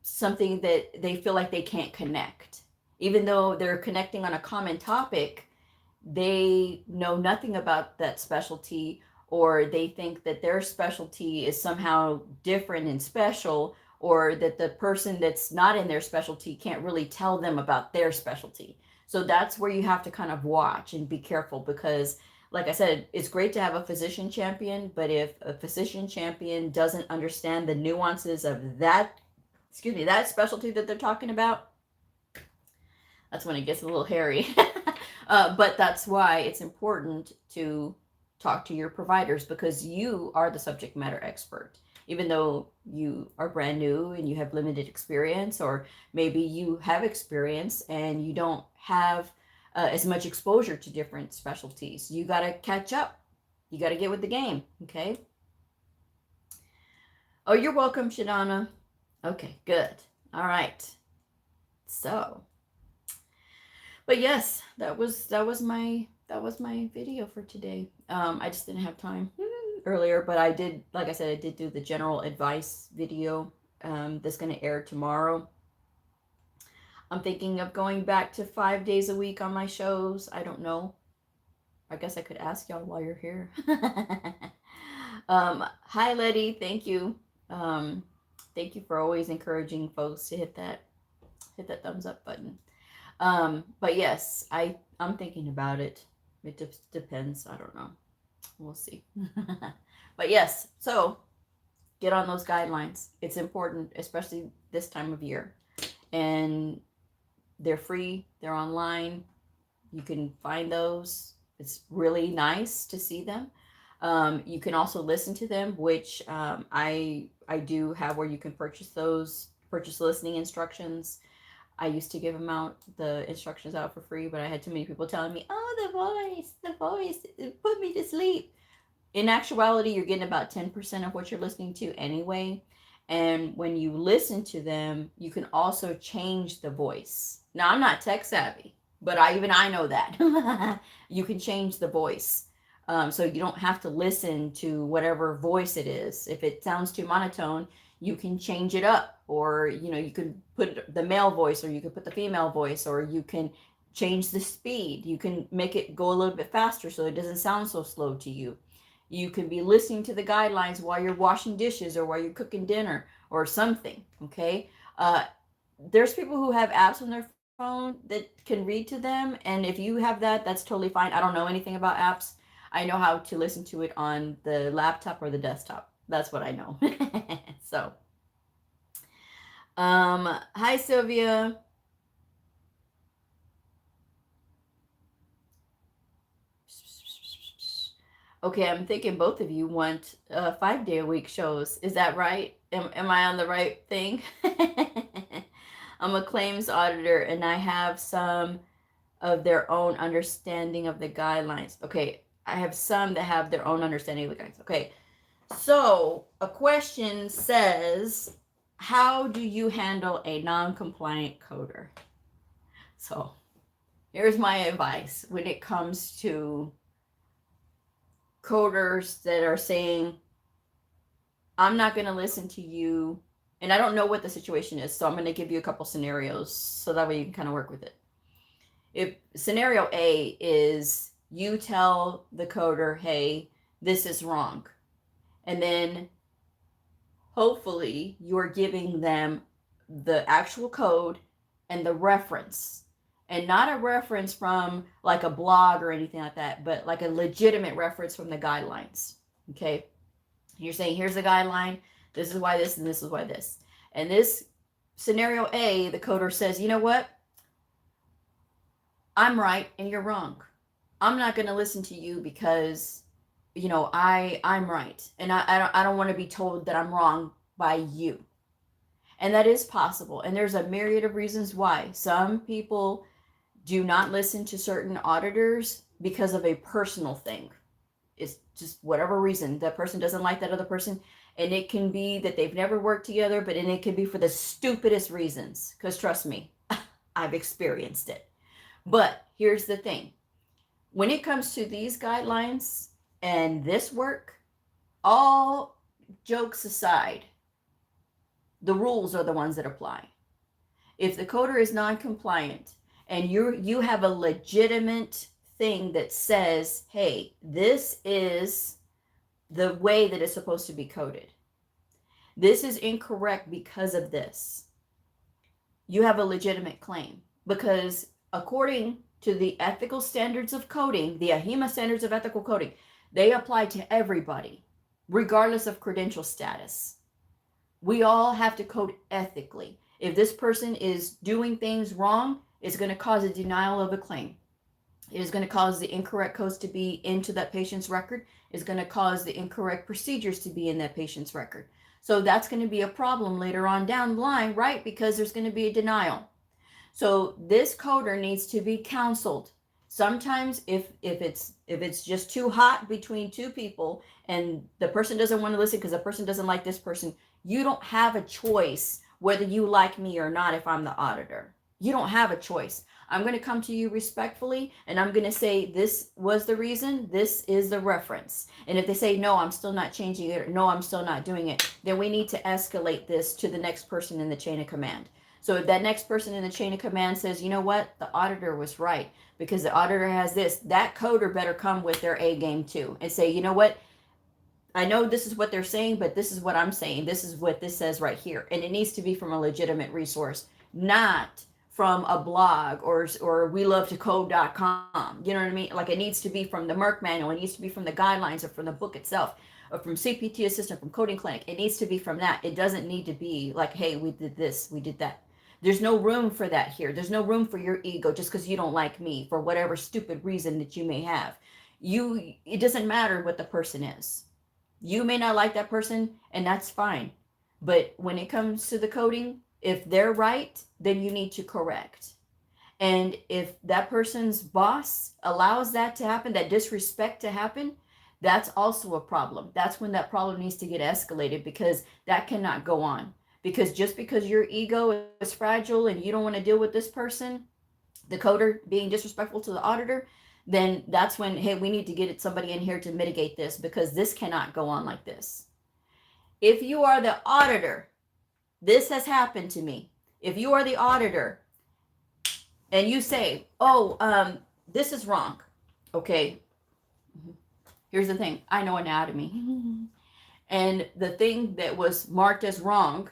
something that they feel like they can't connect. Even though they're connecting on a common topic, they know nothing about that specialty, or they think that their specialty is somehow different and special, or that the person that's not in their specialty can't really tell them about their specialty. So that's where you have to kind of watch and be careful because, like I said, it's great to have a physician champion, but if a physician champion doesn't understand the nuances of that specialty that they're talking about, that's when it gets a little hairy. But that's why it's important to talk to your providers, because you are the subject matter expert. Even though you are brand new and you have limited experience, or maybe you have experience and you don't have as much exposure to different specialties. You got to catch up. You got to get with the game, okay? Oh, you're welcome, Shadana. Okay, good. All right. So, but yes, that was my video for today. I just didn't have time earlier, but I did, like I said, I did do the general advice video that's going to air tomorrow. I'm thinking of going back to 5 days a week on my shows. I don't know. I guess I could ask y'all while you're here. Hi, Letty. Thank you. Thank you for always encouraging folks to hit that thumbs up button. But yes, I'm thinking about it. It just depends. I don't know. We'll see. But yes, so get on those guidelines. It's important, especially this time of year. And they're free. They're online. You can find those. It's really nice to see them. You can also listen to them, which I do have, where you can purchase listening instructions. I used to give the instructions out for free, but I had too many people telling me, oh, the voice put me to sleep. In actuality, you're getting about 10% of what you're listening to anyway. And when you listen to them, you can also change the voice. Now, I'm not tech savvy, but I know that. You can change the voice. So you don't have to listen to whatever voice it is. If it sounds too monotone, you can change it up, or you could put the male voice, or you could put the female voice, or you can change the speed. You can make it go a little bit faster so it doesn't sound so slow to you. You can be listening to the guidelines while you're washing dishes or while you're cooking dinner or something. Okay. There's people who have apps on their phone that can read to them. And if you have that, that's totally fine. I don't know anything about apps. I know how to listen to it on the laptop or the desktop. That's what I know. So, hi, Sylvia. Okay, I'm thinking both of you want 5 day a week shows. Is that right? Am I on the right thing? I'm a claims auditor and I have some of their own understanding of the guidelines. Okay, I have some that have their own understanding of the guidelines. Okay, so a question says, how do you handle a non-compliant coder? So here's my advice when it comes to coders that are saying, I'm not going to listen to you. And I don't know what the situation is. So I'm going to give you a couple scenarios so that way you can kind of work with it. If scenario A is you tell the coder, hey, this is wrong. And then hopefully you're giving them the actual code and the reference. And not a reference from like a blog or anything like that, but like a legitimate reference from the guidelines. Okay. You're saying, here's the guideline. This is why this and this is why this. And this scenario A, the coder says, you know what? I'm right and you're wrong. I'm not going to listen to you because, I'm right. And I don't want to be told that I'm wrong by you. And that is possible. And there's a myriad of reasons why. Some people do not listen to certain auditors because of a personal thing. It's just whatever reason. That person doesn't like that other person. And it can be that they've never worked together, but it can be for the stupidest reasons. Because trust me, I've experienced it. But here's the thing. When it comes to these guidelines and this work, all jokes aside, the rules are the ones that apply. If the coder is non-compliant and you have a legitimate thing that says, hey, this is the way that it's supposed to be coded. This is incorrect because of this. You have a legitimate claim because according to the ethical standards of coding, the AHIMA standards of ethical coding, they apply to everybody, regardless of credential status. We all have to code ethically. If this person is doing things wrong, it's going to cause a denial of a claim. It is going to cause the incorrect codes to be into that patient's record. It's going to cause the incorrect procedures to be in that patient's record. So that's going to be a problem later on down the line, right? Because there's going to be a denial. So this coder needs to be counseled. Sometimes if it's just too hot between two people and the person doesn't want to listen because the person doesn't like this person, you don't have a choice whether you like me or not if I'm the auditor. You don't have a choice. I'm going to come to you respectfully and I'm going to say this was the reason, this is the reference. And if they say, no, I'm still not changing it, or no, I'm still not doing it, then we need to escalate this to the next person in the chain of command. So if that next person in the chain of command says, you know what, the auditor was right because the auditor has this, that coder better come with their A game too and say, you know what, I know this is what they're saying, but this is what I'm saying. This is what this says right here. And it needs to be from a legitimate resource, not from a blog or welovetocode.com. You know what I mean? Like it needs to be from the Merck manual. It needs to be from the guidelines or from the book itself or from CPT Assistant, from Coding Clinic. It needs to be from that. It doesn't need to be like, hey, we did this, we did that. There's no room for that here. There's no room for your ego just because you don't like me for whatever stupid reason that you may have. It doesn't matter what the person is. You may not like that person and that's fine. But when it comes to the coding, if they're right, then you need to correct. And if that person's boss allows that to happen, that disrespect to happen, that's also a problem. That's when that problem needs to get escalated because that cannot go on. Because just because your ego is fragile and you don't want to deal with this person, the coder being disrespectful to the auditor, then that's when, hey, we need to get somebody in here to mitigate this because this cannot go on like this. If you are the auditor, this has happened to me. If you are the auditor and you say, oh, this is wrong. Okay, here's the thing. I know anatomy. And the thing that was marked as wrong,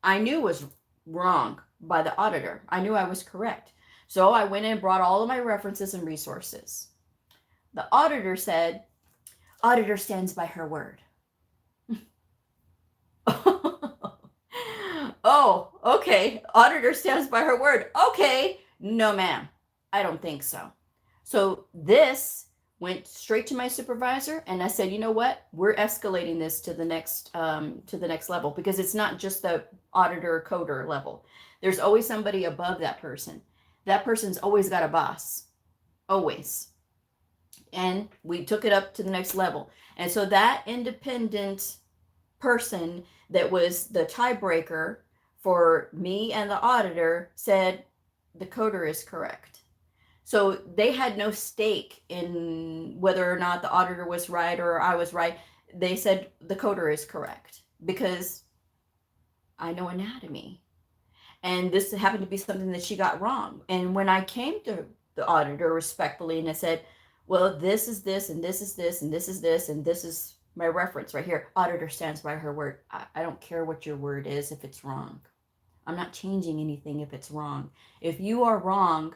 I knew was wrong by the auditor. I knew I was correct. So I went and brought all of my references and resources. The auditor said, auditor stands by her word. Oh, okay. Auditor stands by her word. Okay. No, ma'am. I don't think so. So this went straight to my supervisor, and I said, you know what? We're escalating this to the next level, because it's not just the auditor coder level. There's always somebody above that person. That person's always got a boss. Always. And we took it up to the next level. And so that independent person that was the tiebreaker for me and the auditor said the coder is correct. So they had no stake in whether or not the auditor was right or I was right. They said the coder is correct because I know anatomy. And this happened to be something that she got wrong. And when I came to the auditor respectfully and I said, well, this is this, and this is this, and this is this, and this is my reference right here. Auditor stands by her word. I don't care what your word is if it's wrong. I'm not changing anything if it's wrong. If you are wrong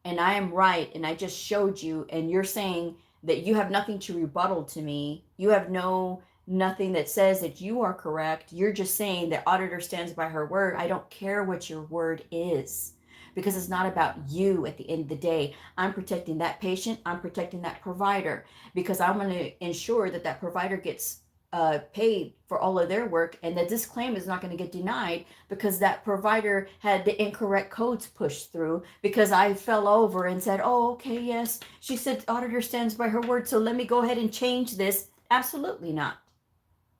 and I am right and I just showed you and you're saying that you have nothing to rebuttal to me, you have nothing that says that you are correct, you're just saying that auditor stands by her word. I don't care what your word is, because it's not about you at the end of the day. I'm protecting that patient. I'm protecting that provider, because I'm going to ensure that that provider gets paid for all of their work, and that this claim is not going to get denied because that provider had the incorrect codes pushed through because I fell over and said, oh, okay, yes, she said auditor stands by her word, so let me go ahead and change this. Absolutely not.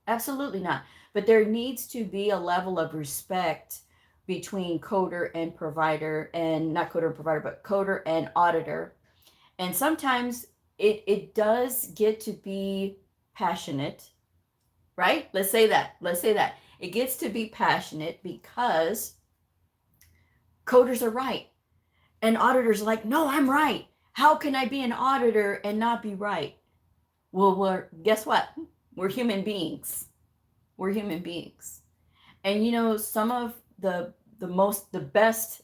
Absolutely not. But there needs to be a level of respect between coder and provider, and not coder and provider, but coder and auditor. And sometimes it does get to be passionate, right? Let's say that. It gets to be passionate because coders are right. And auditors are like, no, I'm right. How can I be an auditor and not be right? Well, guess what? We're human beings. We're human beings. And some of the best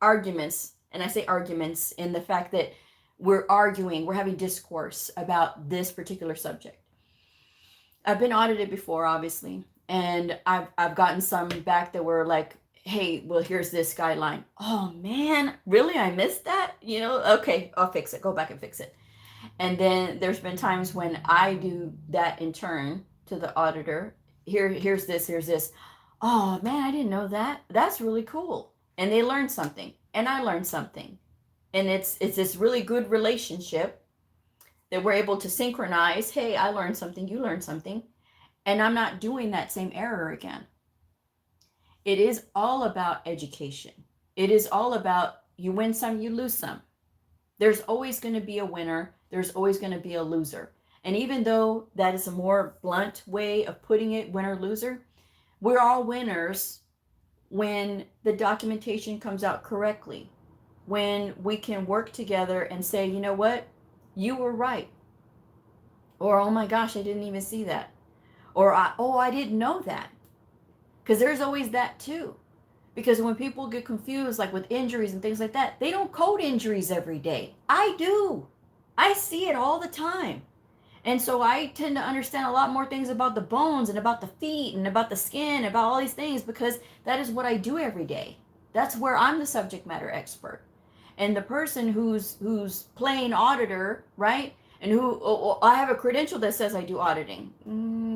arguments, and I say arguments in the fact that we're having discourse about this particular subject. I've been audited before, obviously, and I've gotten some back that were like, hey, well, here's this guideline. Oh man, really? I missed that? Okay, I'll fix it. Go back and fix it. And then there's been times when I do that in turn to the auditor. Here's this. Oh man, I didn't know that. That's really cool. And they learned something, and I learned something. And it's this really good relationship that we're able to synchronize. Hey, I learned something, you learned something, and I'm not doing that same error again. It is all about education. It is all about you win some, you lose some. There's always going to be a winner. There's always going to be a loser. And even though that is a more blunt way of putting it, winner, loser, we're all winners when the documentation comes out correctly, when we can work together and say, you know what, you were right. Or, oh my gosh, I didn't even see that. Or, I didn't know that. Because there's always that too. Because when people get confused, like with injuries and things like that, they don't code injuries every day. I do. I see it all the time. And so I tend to understand a lot more things about the bones and about the feet and about the skin, about all these things, because that is what I do every day. That's where I'm the subject matter expert. And the person who's playing auditor, right? And who I have a credential that says I do auditing,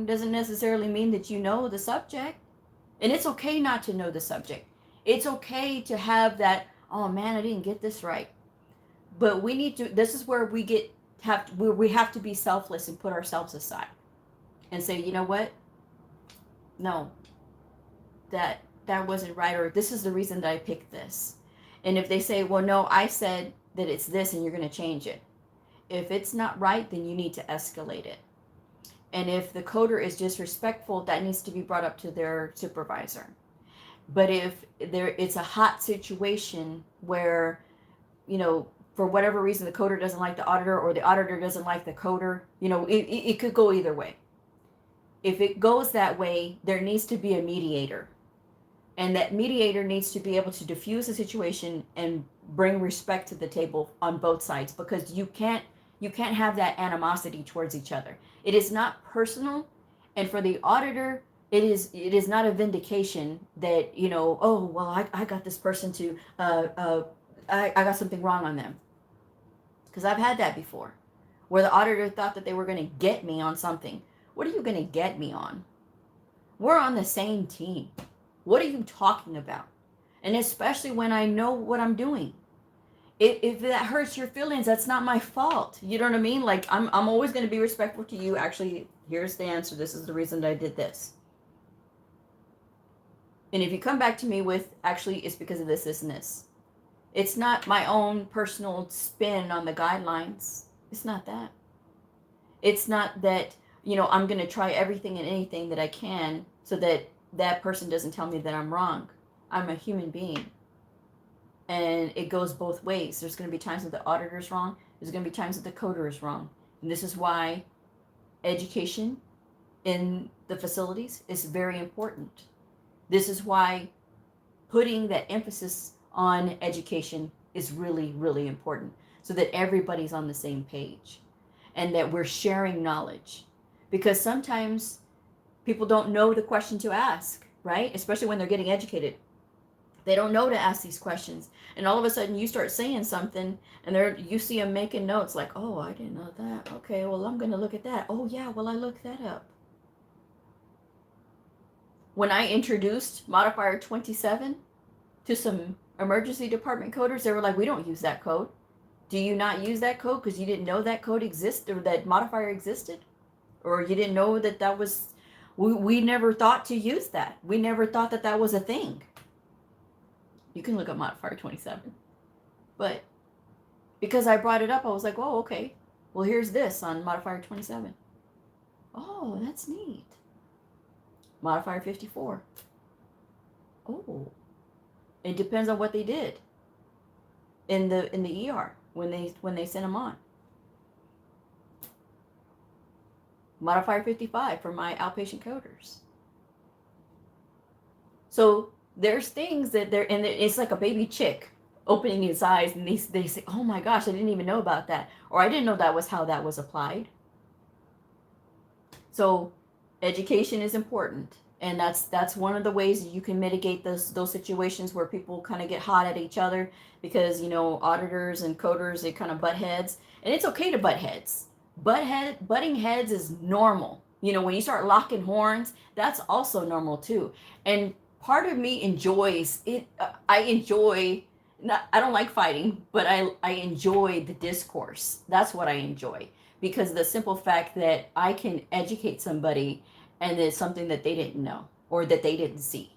doesn't necessarily mean that you know the subject. And it's okay not to know the subject. It's okay to have that, oh man, I didn't get this right. But we need to, this is where we have to be selfless and put ourselves aside and say, you know what? No, that wasn't right, or this is the reason that I picked this. And if they say, well, no, I said that it's this and you're going to change it. If it's not right, then you need to escalate it. And if the coder is disrespectful, that needs to be brought up to their supervisor. But if it's a hot situation where, for whatever reason, the coder doesn't like the auditor, or the auditor doesn't like the coder, it could go either way. If it goes that way, there needs to be a mediator. And that mediator needs to be able to diffuse the situation and bring respect to the table on both sides, because you can't have that animosity towards each other. It is not personal, and for the auditor, it is not a vindication that, oh well, I got this person to I got something wrong on them. Because I've had that before, where the auditor thought that they were going to get me on something. What are you going to get me on? We're on the same team. What are you talking about? And especially when I know what I'm doing. If that hurts your feelings, that's not my fault. You know what I mean? Like, I'm always going to be respectful to you. Actually, here's the answer. This is the reason that I did this. And if you come back to me with, actually, it's because of this, this, and this. It's not my own personal spin on the guidelines. It's not that. It's not that, I'm going to try everything and anything that I can so that that person doesn't tell me that I'm wrong. I'm a human being. And it goes both ways. There's going to be times that the auditor is wrong. There's going to be times that the coder is wrong. And this is why education in the facilities is very important. This is why putting that emphasis on education is really, really important, so that everybody's on the same page and that we're sharing knowledge. Because sometimes people don't know the question to ask, right? Especially when they're getting educated. They don't know to ask these questions. And all of a sudden you start saying something and you see them making notes like, oh, I didn't know that. Okay, well, I'm going to look at that. Oh, yeah, well, I looked that up. When I introduced modifier 27 to some emergency department coders, they were like, we don't use that code. Do you not use that code because you didn't know that code existed, or that modifier existed? Or you didn't know that was, we never thought to use that. We never thought that that was a thing. You can look up modifier 27. But because I brought it up, I was like, oh, okay. Well, here's this on modifier 27. Oh, that's neat. Modifier 54. Oh, it depends on what they did in the ER when they sent them on. Modifier 55 for my outpatient coders. So there's things that and it's like a baby chick opening his eyes, and they say, oh my gosh, I didn't even know about that, or I didn't know that was how that was applied. So education is important, and that's one of the ways you can mitigate those situations where people kind of get hot at each other, because auditors and coders, they kind of butt heads, and it's okay to butt heads. Butting heads is normal. When you start locking horns, that's also normal too. And part of me enjoys it. I don't like fighting, but I enjoy the discourse. That's what I enjoy, because the simple fact that I can educate somebody, and it's something that they didn't know or that they didn't see.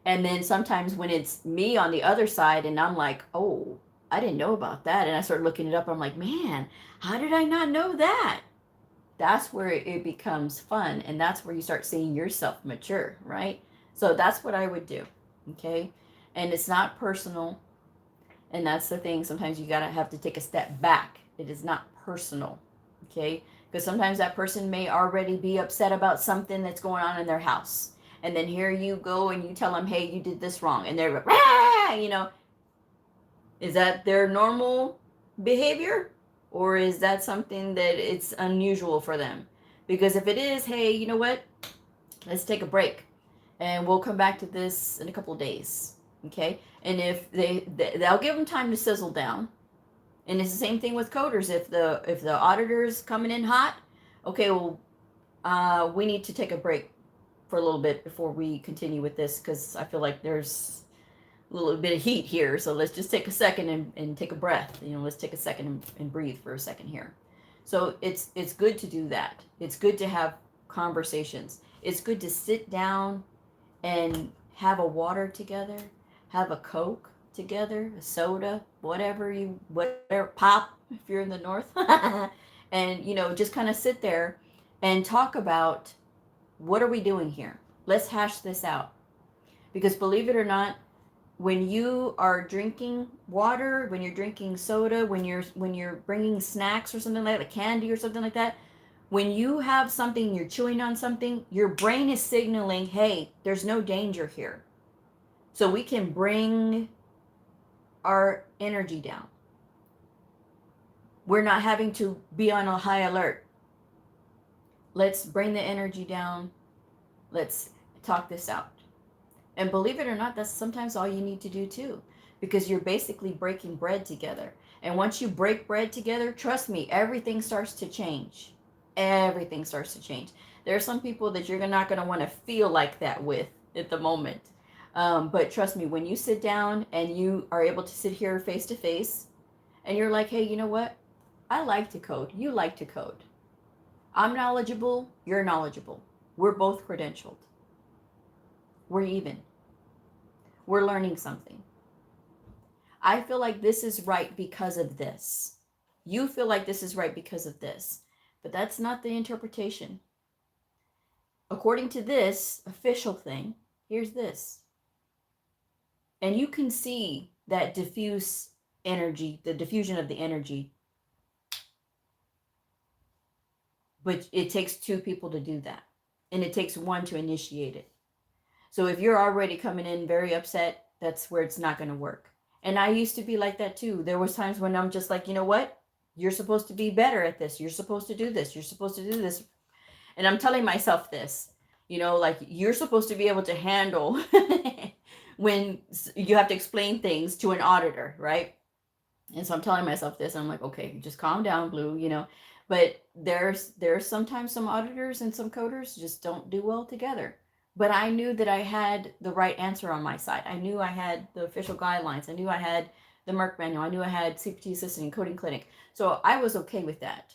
And then sometimes when it's me on the other side and I'm like, oh, I didn't know about that, and I start looking it up, I'm like, man, how did I not know that? That's where it becomes fun, and that's where you start seeing yourself mature, right? So that's what I would do, okay? And it's not personal, and that's the thing. Sometimes you have to take a step back. It is not personal, okay? Because sometimes that person may already be upset about something that's going on in their house, and then here you go and you tell them, hey, you did this wrong, and they're like, rah, is that their normal behavior, or is that something that it's unusual for them? Because if it is, hey, you know what, let's take a break, and we'll come back to this in a couple of days, okay? And if they'll give them time to sizzle down. And it's the same thing with coders. If the auditor's coming in hot, okay, well, we need to take a break for a little bit before we continue with this, because I feel like there's a little bit of heat here. So let's just take a second and take a breath. Let's take a second and breathe for a second here. So it's good to do that. It's good to have conversations. It's good to sit down and have a water together, have a Coke together, a soda, whatever, pop if you're in the north, and just kind of sit there and talk about, what are we doing here? Let's hash this out. Because believe it or not, when you are drinking water, when you're drinking soda, when you're bringing snacks or something like candy or something like that, when you have something, you're chewing on something, your brain is signaling, hey, there's no danger here. So we can bring our energy down. We're not having to be on a high alert. Let's bring the energy down. Let's talk this out. And believe it or not, that's sometimes all you need to do too, because you're basically breaking bread together. And once you break bread together, trust me, everything starts to change. Everything starts to change. There are some people that you're not going to want to feel like that with at the moment. But trust me, when you sit down and you are able to sit here face to face and you're like, hey, you know what? I like to code. You like to code. I'm knowledgeable. You're knowledgeable. We're both credentialed. We're even. We're learning something. I feel like this is right because of this. You feel like this is right because of this. But that's not the interpretation. According to this official thing, here's this. And you can see that diffuse energy, the diffusion of the energy. But it takes two people to do that. And it takes one to initiate it. So if you're already coming in very upset, that's where it's not going to work. And I used to be like that too. There was times when I'm just like, you know what? You're supposed to be better at this. You're supposed to do this. You're supposed to do this. And I'm telling myself this, like you're supposed to be able to handle when you have to explain things to an auditor, right? And so I'm telling myself this. And I'm like, okay, just calm down, Blue, But there's sometimes some auditors and some coders just don't do well together. But I knew that I had the right answer on my side. I knew I had the official guidelines. I knew I had the Merck manual. I knew I had CPT assistant and coding clinic. So I was okay with that.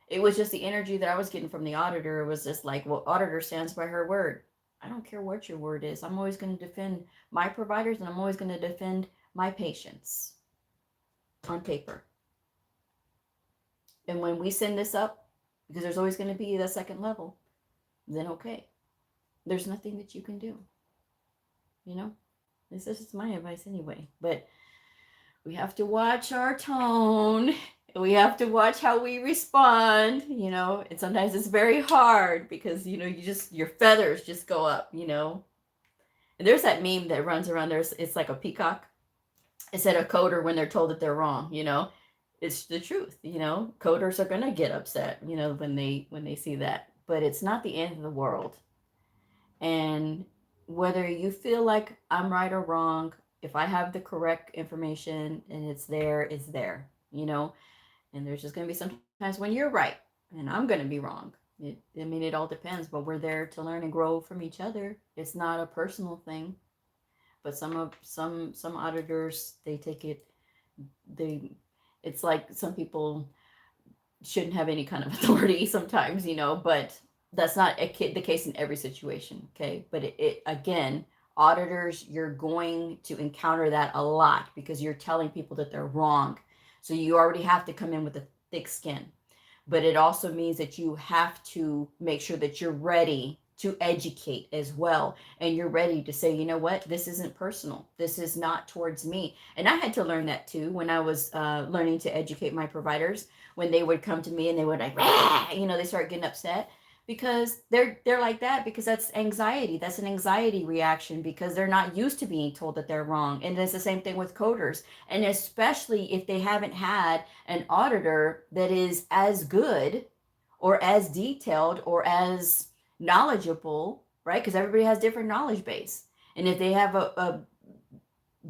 It was just the energy that I was getting from the auditor. It was just like, well, auditor stands by her word. I don't care what your word is. I'm always going to defend my providers, and I'm always going to defend my patients on paper. And when we send this up, because there's always going to be the second level, then okay. There's nothing that you can do. This is my advice anyway. But we have to watch our tone. We have to watch how we respond, and sometimes it's very hard because, your feathers just go up, And there's that meme that runs around there. It's like a peacock. It said a coder when they're told that they're wrong, It's the truth, Coders are going to get upset, when they see that. But it's not the end of the world. And whether you feel like I'm right or wrong, if I have the correct information and it's there, it's there, And there's just going to be some times when you're right and I'm going to be wrong. It all depends, but we're there to learn and grow from each other. It's not a personal thing. But some auditors, they take it, it's like some people shouldn't have any kind of authority sometimes, but that's not the case in every situation, okay? But it again, auditors, you're going to encounter that a lot because you're telling people that they're wrong. So you already have to come in with a thick skin. But it also means that you have to make sure that you're ready to educate as well. And you're ready to say, you know what, this isn't personal. This is not towards me. And I had to learn that too when I was learning to educate my providers. When they would come to me and they would like, they start getting upset. Because they're like that because that's anxiety. That's an anxiety reaction because they're not used to being told that they're wrong. And it's the same thing with coders. And especially if they haven't had an auditor that is as good or as detailed or as knowledgeable, right? Because everybody has different knowledge base. And if they have a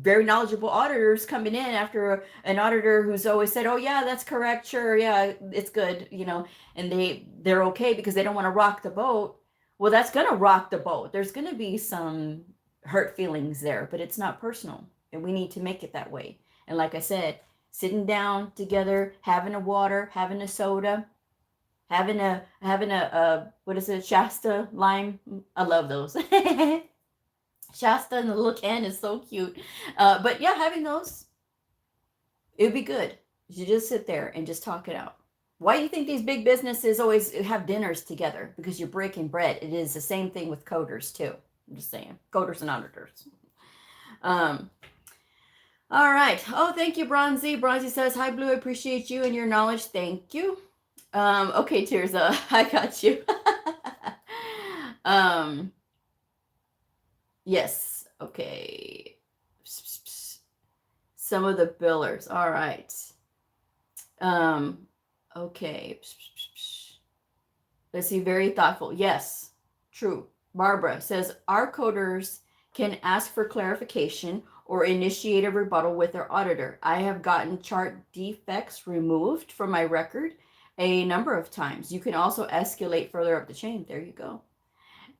very knowledgeable auditors coming in after an auditor who's always said, oh yeah, that's correct, sure, yeah, it's good, and they're okay because they don't want to rock the boat. Well, that's going to rock the boat. There's going to be some hurt feelings there, but it's not personal, and we need to make it that way. And like I said, sitting down together, having a water, having a soda, having a what is it, Shasta lime? I love those. Shasta in the little can is so cute. But yeah, having those, it would be good. You just sit there and just talk it out. Why do you think these big businesses always have dinners together? Because you're breaking bread. It is the same thing with coders too. I'm just saying, coders and auditors. All right. Oh, thank you, Bronzy. Bronzy says, hi, Blue. I appreciate you and your knowledge. Thank you. Okay, Tirza, I got you. Yes. Okay. Some of the billers. All right. Okay. Let's see. Very thoughtful. Yes. True. Barbara says, our coders can ask for clarification or initiate a rebuttal with their auditor. I have gotten chart defects removed from my record a number of times. You can also escalate further up the chain. There you go.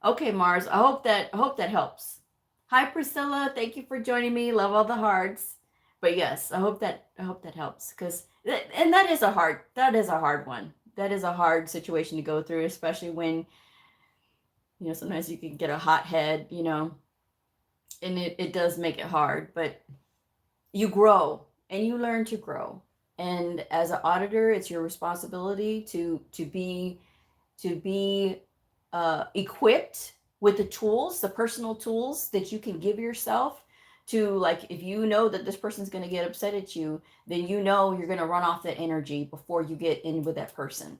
Okay, Mars. I hope that helps. Hi, Priscilla. Thank you for joining me. Love all the hearts. But yes, I hope that helps, because and that is a hard one. That is a hard situation to go through, especially when sometimes you can get a hot head, and it does make it hard, but you grow and you learn to grow. And as an auditor, it's your responsibility to be equipped with the tools, the personal tools that you can give yourself to, like, if you know that this person's going to get upset at you, then you're going to run off that energy before you get in with that person.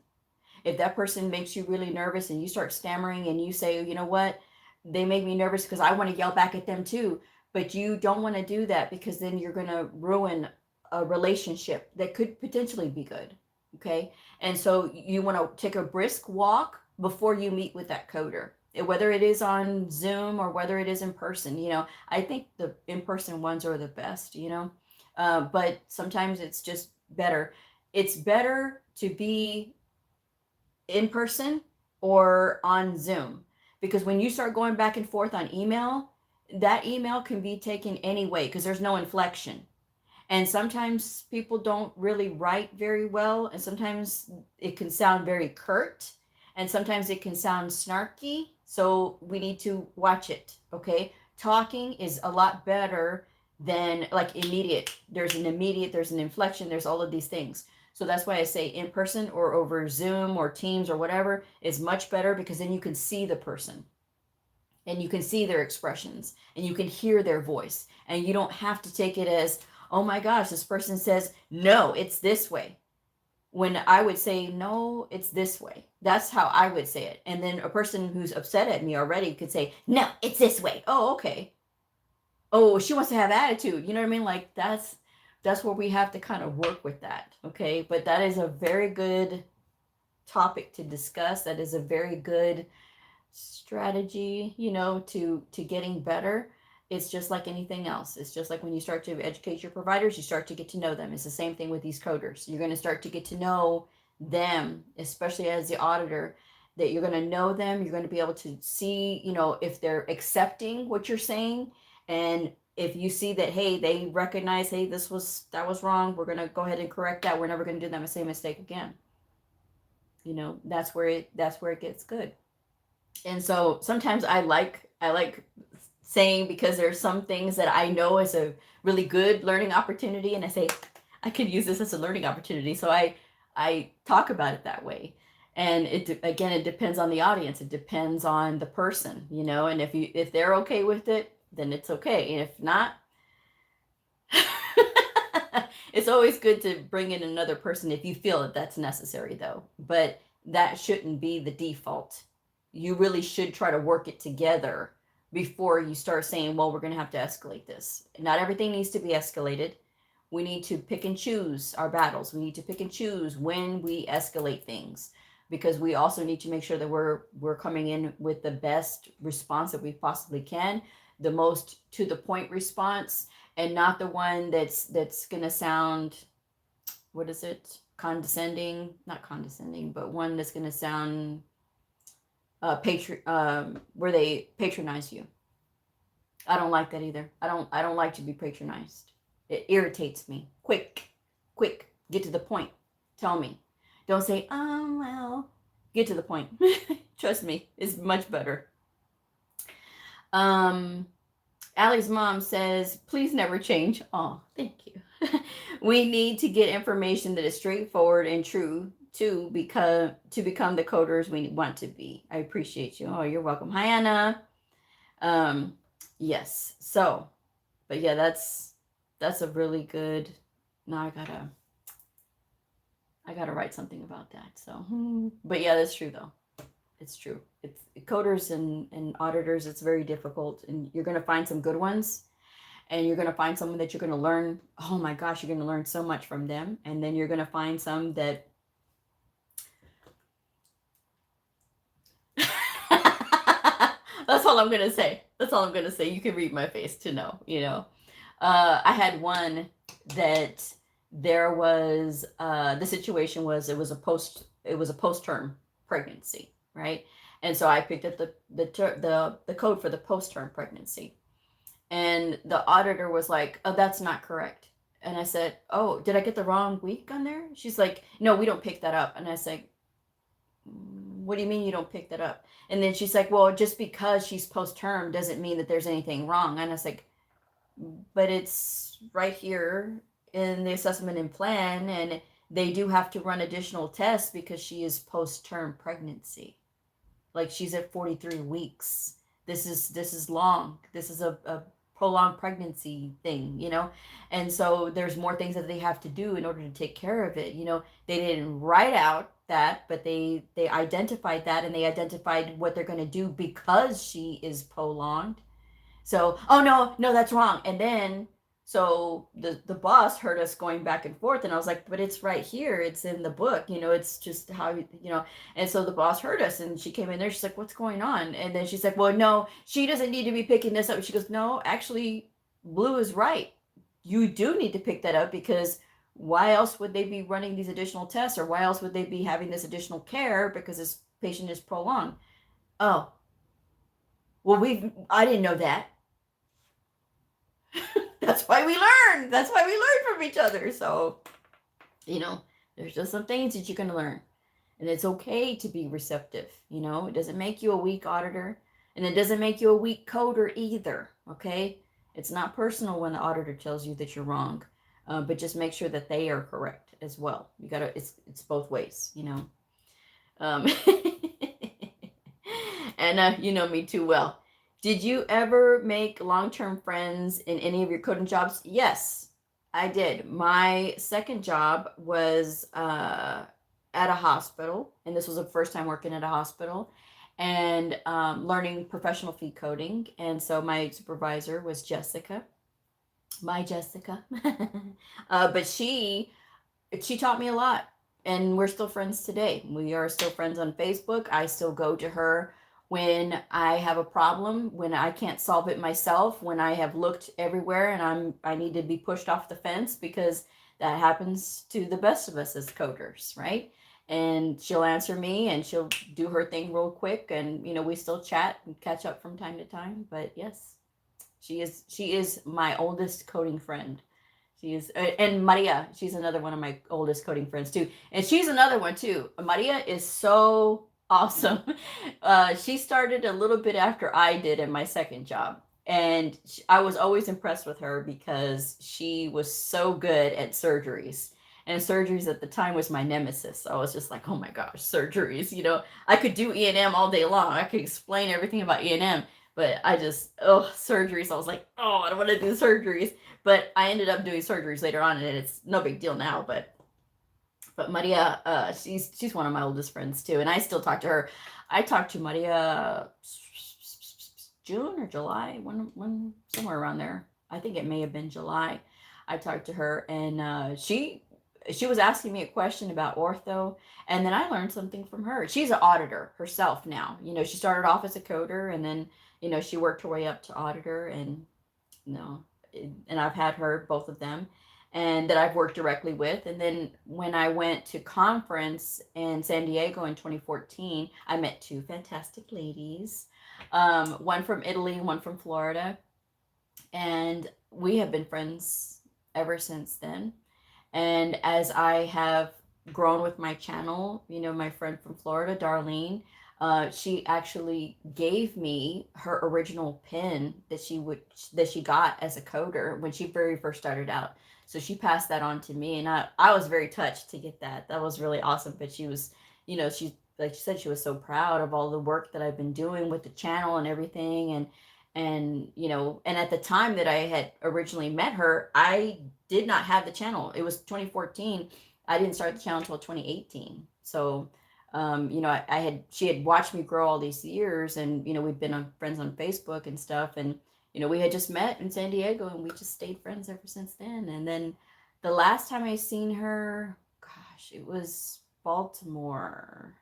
If that person makes you really nervous and you start stammering and you say, you know what, they make me nervous because I want to yell back at them too, but you don't want to do that, because then you're going to ruin a relationship that could potentially be good. Okay. And so you want to take a brisk walk before you meet with that coder, whether it is on Zoom or whether it is in person. I think the in-person ones are the best, but sometimes it's just better. It's better to be in person or on Zoom, because when you start going back and forth on email, that email can be taken any way because there's no inflection. And sometimes people don't really write very well, and sometimes it can sound very curt, and sometimes it can sound snarky. So we need to watch it. Okay. Talking is a lot better than like immediate. There's an inflection, there's all of these things. So that's why I say in person or over Zoom or Teams or whatever is much better, because then you can see the person and you can see their expressions and you can hear their voice, and you don't have to take it as, oh my gosh, this person says, no, it's this way. When I would say, no, it's this way. That's how I would say it. And then a person who's upset at me already could say, no, it's this way. Oh, okay. Oh, she wants to have attitude. You know what I mean? Like that's where we have to kind of work with that. Okay. But that is a very good topic to discuss. That is a very good strategy, to getting better. It's just like anything else. It's just like when you start to educate your providers, you start to get to know them. It's the same thing with these coders. You're going to start to get to know them, especially as the auditor, that you're going to know them. You're going to be able to see, if they're accepting what you're saying. And if you see that, hey, they recognize, hey, that was wrong, we're going to go ahead and correct that. We're never going to do that same mistake again. That's where it gets good. And so sometimes I like saying, because there's some things that I know is a really good learning opportunity, and I say I could use this as a learning opportunity, so I talk about it that way. And it depends on the audience, it depends on the person, and if they're okay with it, then it's okay. And if not, it's always good to bring in another person if you feel that that's necessary, though. But that shouldn't be the default. You really should try to work it together before you start saying, well, we're going to have to escalate this. Not everything needs to be escalated. We need to pick and choose our battles. We need to pick and choose when we escalate things, because we also need to make sure that we're coming in with the best response that we possibly can, the most to the point response, and not the one that's going to sound, what is it? Not condescending, but one that's going to sound where they patronize you. I don't like that either. I don't like to be patronized. It irritates me. Quick, get to the point. Tell me. Don't say, well, get to the point. Trust me, it's much better. Allie's mom says, please never change. Oh, thank you. We need to get information that is straightforward and true to become the coders we want to be. I appreciate you. Oh, you're welcome. Hi, Anna. Yes. So, but yeah, that's a really good. Now I gotta write something about that. So, but yeah, that's true though. It's true. It's coders and auditors. It's very difficult, and you're gonna find some good ones, and you're gonna find someone that you're gonna learn. Oh my gosh, you're gonna learn so much from them, and then you're gonna find some that. That's all I'm gonna say. That's all I'm gonna say. You can read my face to know. I had one that there was the situation was it was a post term pregnancy, right? And so I picked up the code for the post term pregnancy, and the auditor was like, "Oh, that's not correct." And I said, "Oh, did I get the wrong week on there?" She's like, "No, we don't pick that up." And I said, "What do you mean you don't pick that up?" And then she's like, "Well, just because she's post term doesn't mean that there's anything wrong." And I was like, "But it's right here in the assessment and plan, and they do have to run additional tests because she is post term pregnancy. Like she's at 43 weeks. This is long. This is a prolonged pregnancy thing. And so there's more things that they have to do in order to take care of it. They didn't write out that, but they identified that, and they identified what they're going to do because she is prolonged. So, oh no, no, that's wrong. And then so the boss heard us going back and forth, and I was like, but it's right here. It's in the book. It's just how And so the boss heard us, and she came in there. She's like, what's going on? And then she's like, well, no, she doesn't need to be picking this up. She goes, no, actually, Blue is right. You do need to pick that up because why else would they be running these additional tests, or why else would they be having this additional care because this patient is prolonged? Oh, well, I didn't know that. That's why we learn. That's why we learn from each other. So, you know, there's just some things that you're going to learn. And it's okay to be receptive. It doesn't make you a weak auditor, and it doesn't make you a weak coder either. Okay. It's not personal when the auditor tells you that you're wrong, but just make sure that they are correct as well. It's both ways. Um, and you know me too well. Did you ever make long-term friends in any of your coding jobs? Yes, I did. My second job was at a hospital, and this was the first time working at a hospital and learning professional fee coding. And so my supervisor was Jessica, my Jessica. But she taught me a lot, and we're still friends today. We are still friends on Facebook. I still go to her when I have a problem, when I can't solve it myself, when I have looked everywhere and I need to be pushed off the fence, because that happens to the best of us as coders, right? And she'll answer me, and she'll do her thing real quick, and we still chat and catch up from time to time. But yes, she is my oldest coding friend. She is, and Maria, she's another one of my oldest coding friends too. And she's another one too. Maria is so awesome. She started a little bit after I did in my second job. And I was always impressed with her because she was so good at surgeries. And surgeries at the time was my nemesis. I was just like, oh my gosh, surgeries. I could do E&M all day long. I could explain everything about E&M, but surgeries. I was like, oh, I don't want to do surgeries. But I ended up doing surgeries later on, and it's no big deal now. But Maria, she's one of my oldest friends too, and I still talk to her. I talked to Maria June or July, when somewhere around there. I think it may have been July. I talked to her, and she was asking me a question about ortho, and then I learned something from her. She's an auditor herself now. She started off as a coder, and then she worked her way up to auditor, and and I've had her, both of them, and that I've worked directly with. And then when I went to conference in San Diego in 2014, I met two fantastic ladies, one from Italy, one from Florida, and we have been friends ever since then. And as I have grown with my channel, my friend from Florida, Darlene, she actually gave me her original pin that she got as a coder when she very first started out. So she passed that on to me, and I was very touched to get that. That was really awesome. But she was, she like she said, she was so proud of all the work that I've been doing with the channel and everything, And, you know, and at the time that I had originally met her, I did not have the channel. It was 2014. I didn't start the channel until 2018. So, you know, she had watched me grow all these years, and, you know, we've been friends on Facebook and stuff. And, you know, we had just met in San Diego, and we just stayed friends ever since then. And then the last time I seen her, gosh, it was Baltimore.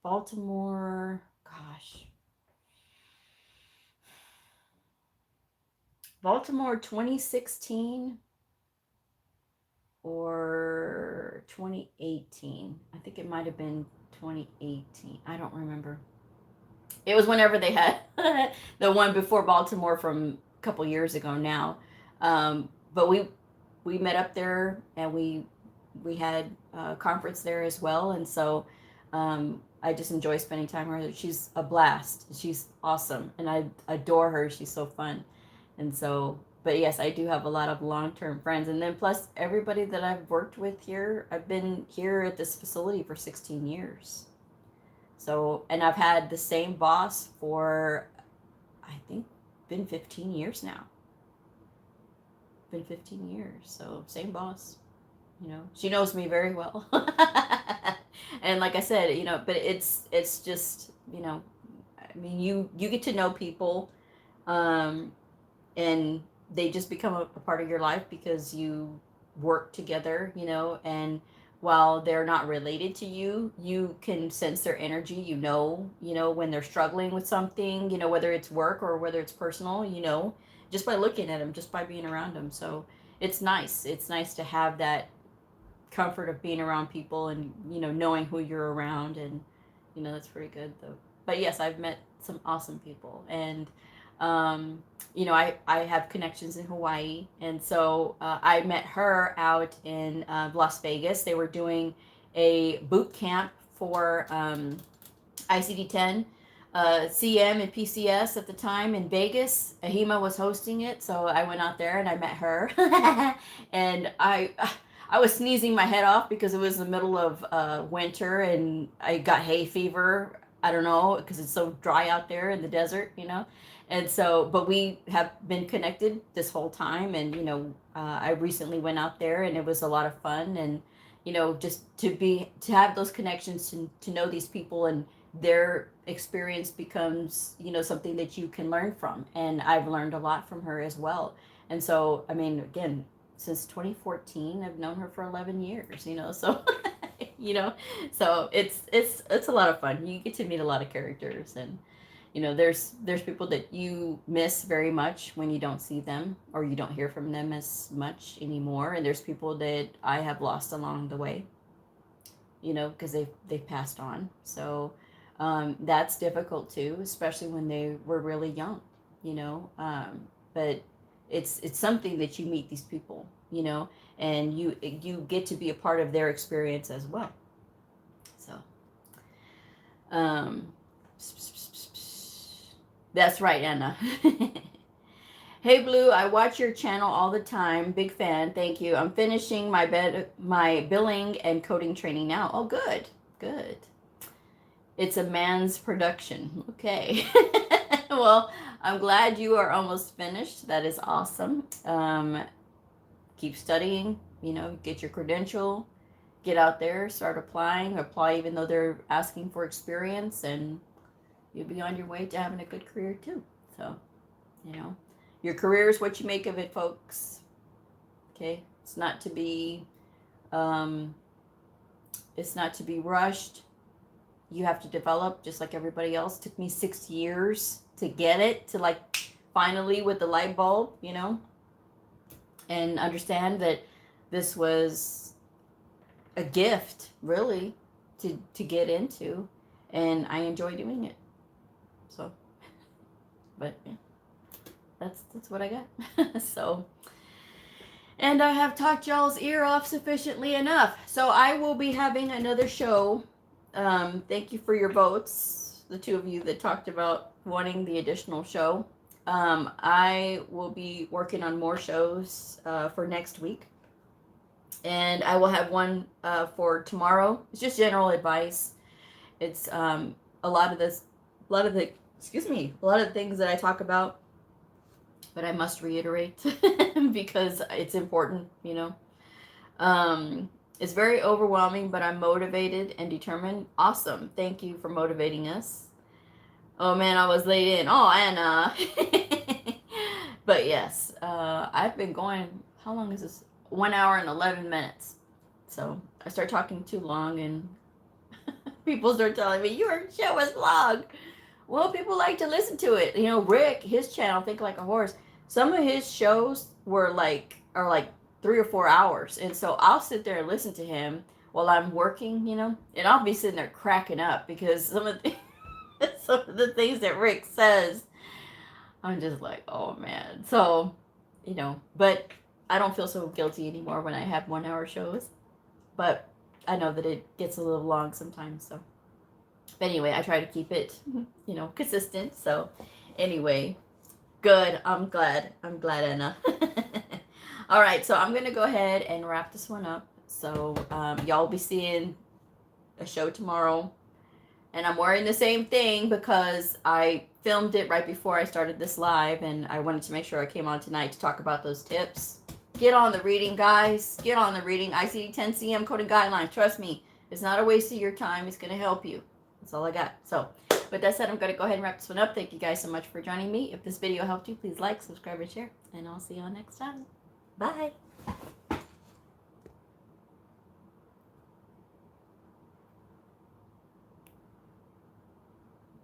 Gosh. Baltimore 2016 or 2018. I think it might have been 2018. I don't remember. It was whenever they had the one before Baltimore from a couple years ago now. But we met up there, and we had a conference there as well. And so I just enjoy spending time with her. She's a blast. She's awesome, and I adore her. She's so fun. And so, but yes, I do have a lot of long-term friends. And then plus everybody that I've worked with here, I've been here at this facility for 16 years. So, and I've had the same boss for, I think, been 15 years now. Been 15 years. So, same boss. You know, she knows me very well. And like I said, you know, but it's just, you know, I mean, you get to know people, and they just become a part of your life because you work together, you know. And while they're not related to you, you can sense their energy. You know when they're struggling with something, you know, whether it's work or whether it's personal, you know, just by looking at them, just by being around them. So it's nice to have that comfort of being around people, and, you know, knowing who you're around. And, you know, that's pretty good though. But yes, I've met some awesome people. And you know, I have connections in Hawaii. And so I met her out in Las Vegas. They were doing a boot camp for ICD-10 CM and PCS at the time in Vegas. Ahima was hosting it, so I went out there and I met her. And I was sneezing my head off because it was the middle of winter, and I got hay fever. I don't know, because it's so dry out there in the desert, you know. And so, but we have been connected this whole time. And, you know, I recently went out there, and it was a lot of fun. And, you know, just to have those connections, to know these people, and their experience becomes, you know, something that you can learn from. And I've learned a lot from her as well. And so, I mean, again, since 2014, I've known her for 11 years, you know. So you know, so it's a lot of fun. You get to meet a lot of characters. And, you know, there's people that you miss very much when you don't see them, or you don't hear from them as much anymore. And there's people that I have lost along the way, you know, because they've passed on. So that's difficult too, especially when they were really young, you know. But it's something that you meet these people, you know, and you get to be a part of their experience as well. So that's right, Anna. Hey Blue, I watch your channel all the time. Big fan. Thank you. I'm finishing my billing and coding training now. Oh, good. Good. It's a man's production. Okay. Well, I'm glad you are almost finished. That is awesome. Keep studying, you know, get your credential, get out there, start apply even though they're asking for experience, and you'll be on your way to having a good career too. So, you know, your career is what you make of it, folks. Okay? It's not to be rushed. You have to develop just like everybody else. It took me 6 years to get it, to like finally with the light bulb, you know, and understand that this was a gift, really, to get into, and I enjoy doing it. So, but yeah, that's what I got. So, and I have talked y'all's ear off sufficiently enough. So I will be having another show. Thank you for your votes, the two of you that talked about wanting the additional show. I will be working on more shows for next week. And I will have one for tomorrow. It's just general advice. It's a lot of the excuse me, a lot of the things that I talk about, but I must reiterate because it's important, you know. It's very overwhelming, but I'm motivated and determined. Awesome. Thank you for motivating us. Oh man, I was late in. Oh, Anna. But yes, I've been going, how long is this? 1 hour and 11 minutes. So I start talking too long and people start telling me, your show is long. Well, people like to listen to it. You know, Rick, his channel, Think Like a Horse, some of his shows are like 3 or 4 hours. And so I'll sit there and listen to him while I'm working, you know, and I'll be sitting there cracking up because some of the things that Rick says, I'm just like, oh man. So, you know, but I don't feel so guilty anymore when I have 1 hour shows. But I know that it gets a little long sometimes. So, but anyway, I try to keep it, you know, consistent. So, anyway, good. I'm glad. Anna. All right. So, I'm going to go ahead and wrap this one up. So, y'all will be seeing a show tomorrow. And I'm wearing the same thing because I filmed it right before I started this live. And I wanted to make sure I came on tonight to talk about those tips. Get on the reading, guys. Get on the reading. ICD-10-CM coding guidelines. Trust me, it's not a waste of your time. It's going to help you. That's all I got. So, with that said, I'm going to go ahead and wrap this one up. Thank you guys so much for joining me. If this video helped you, please like, subscribe, and share. And I'll see y'all next time. Bye.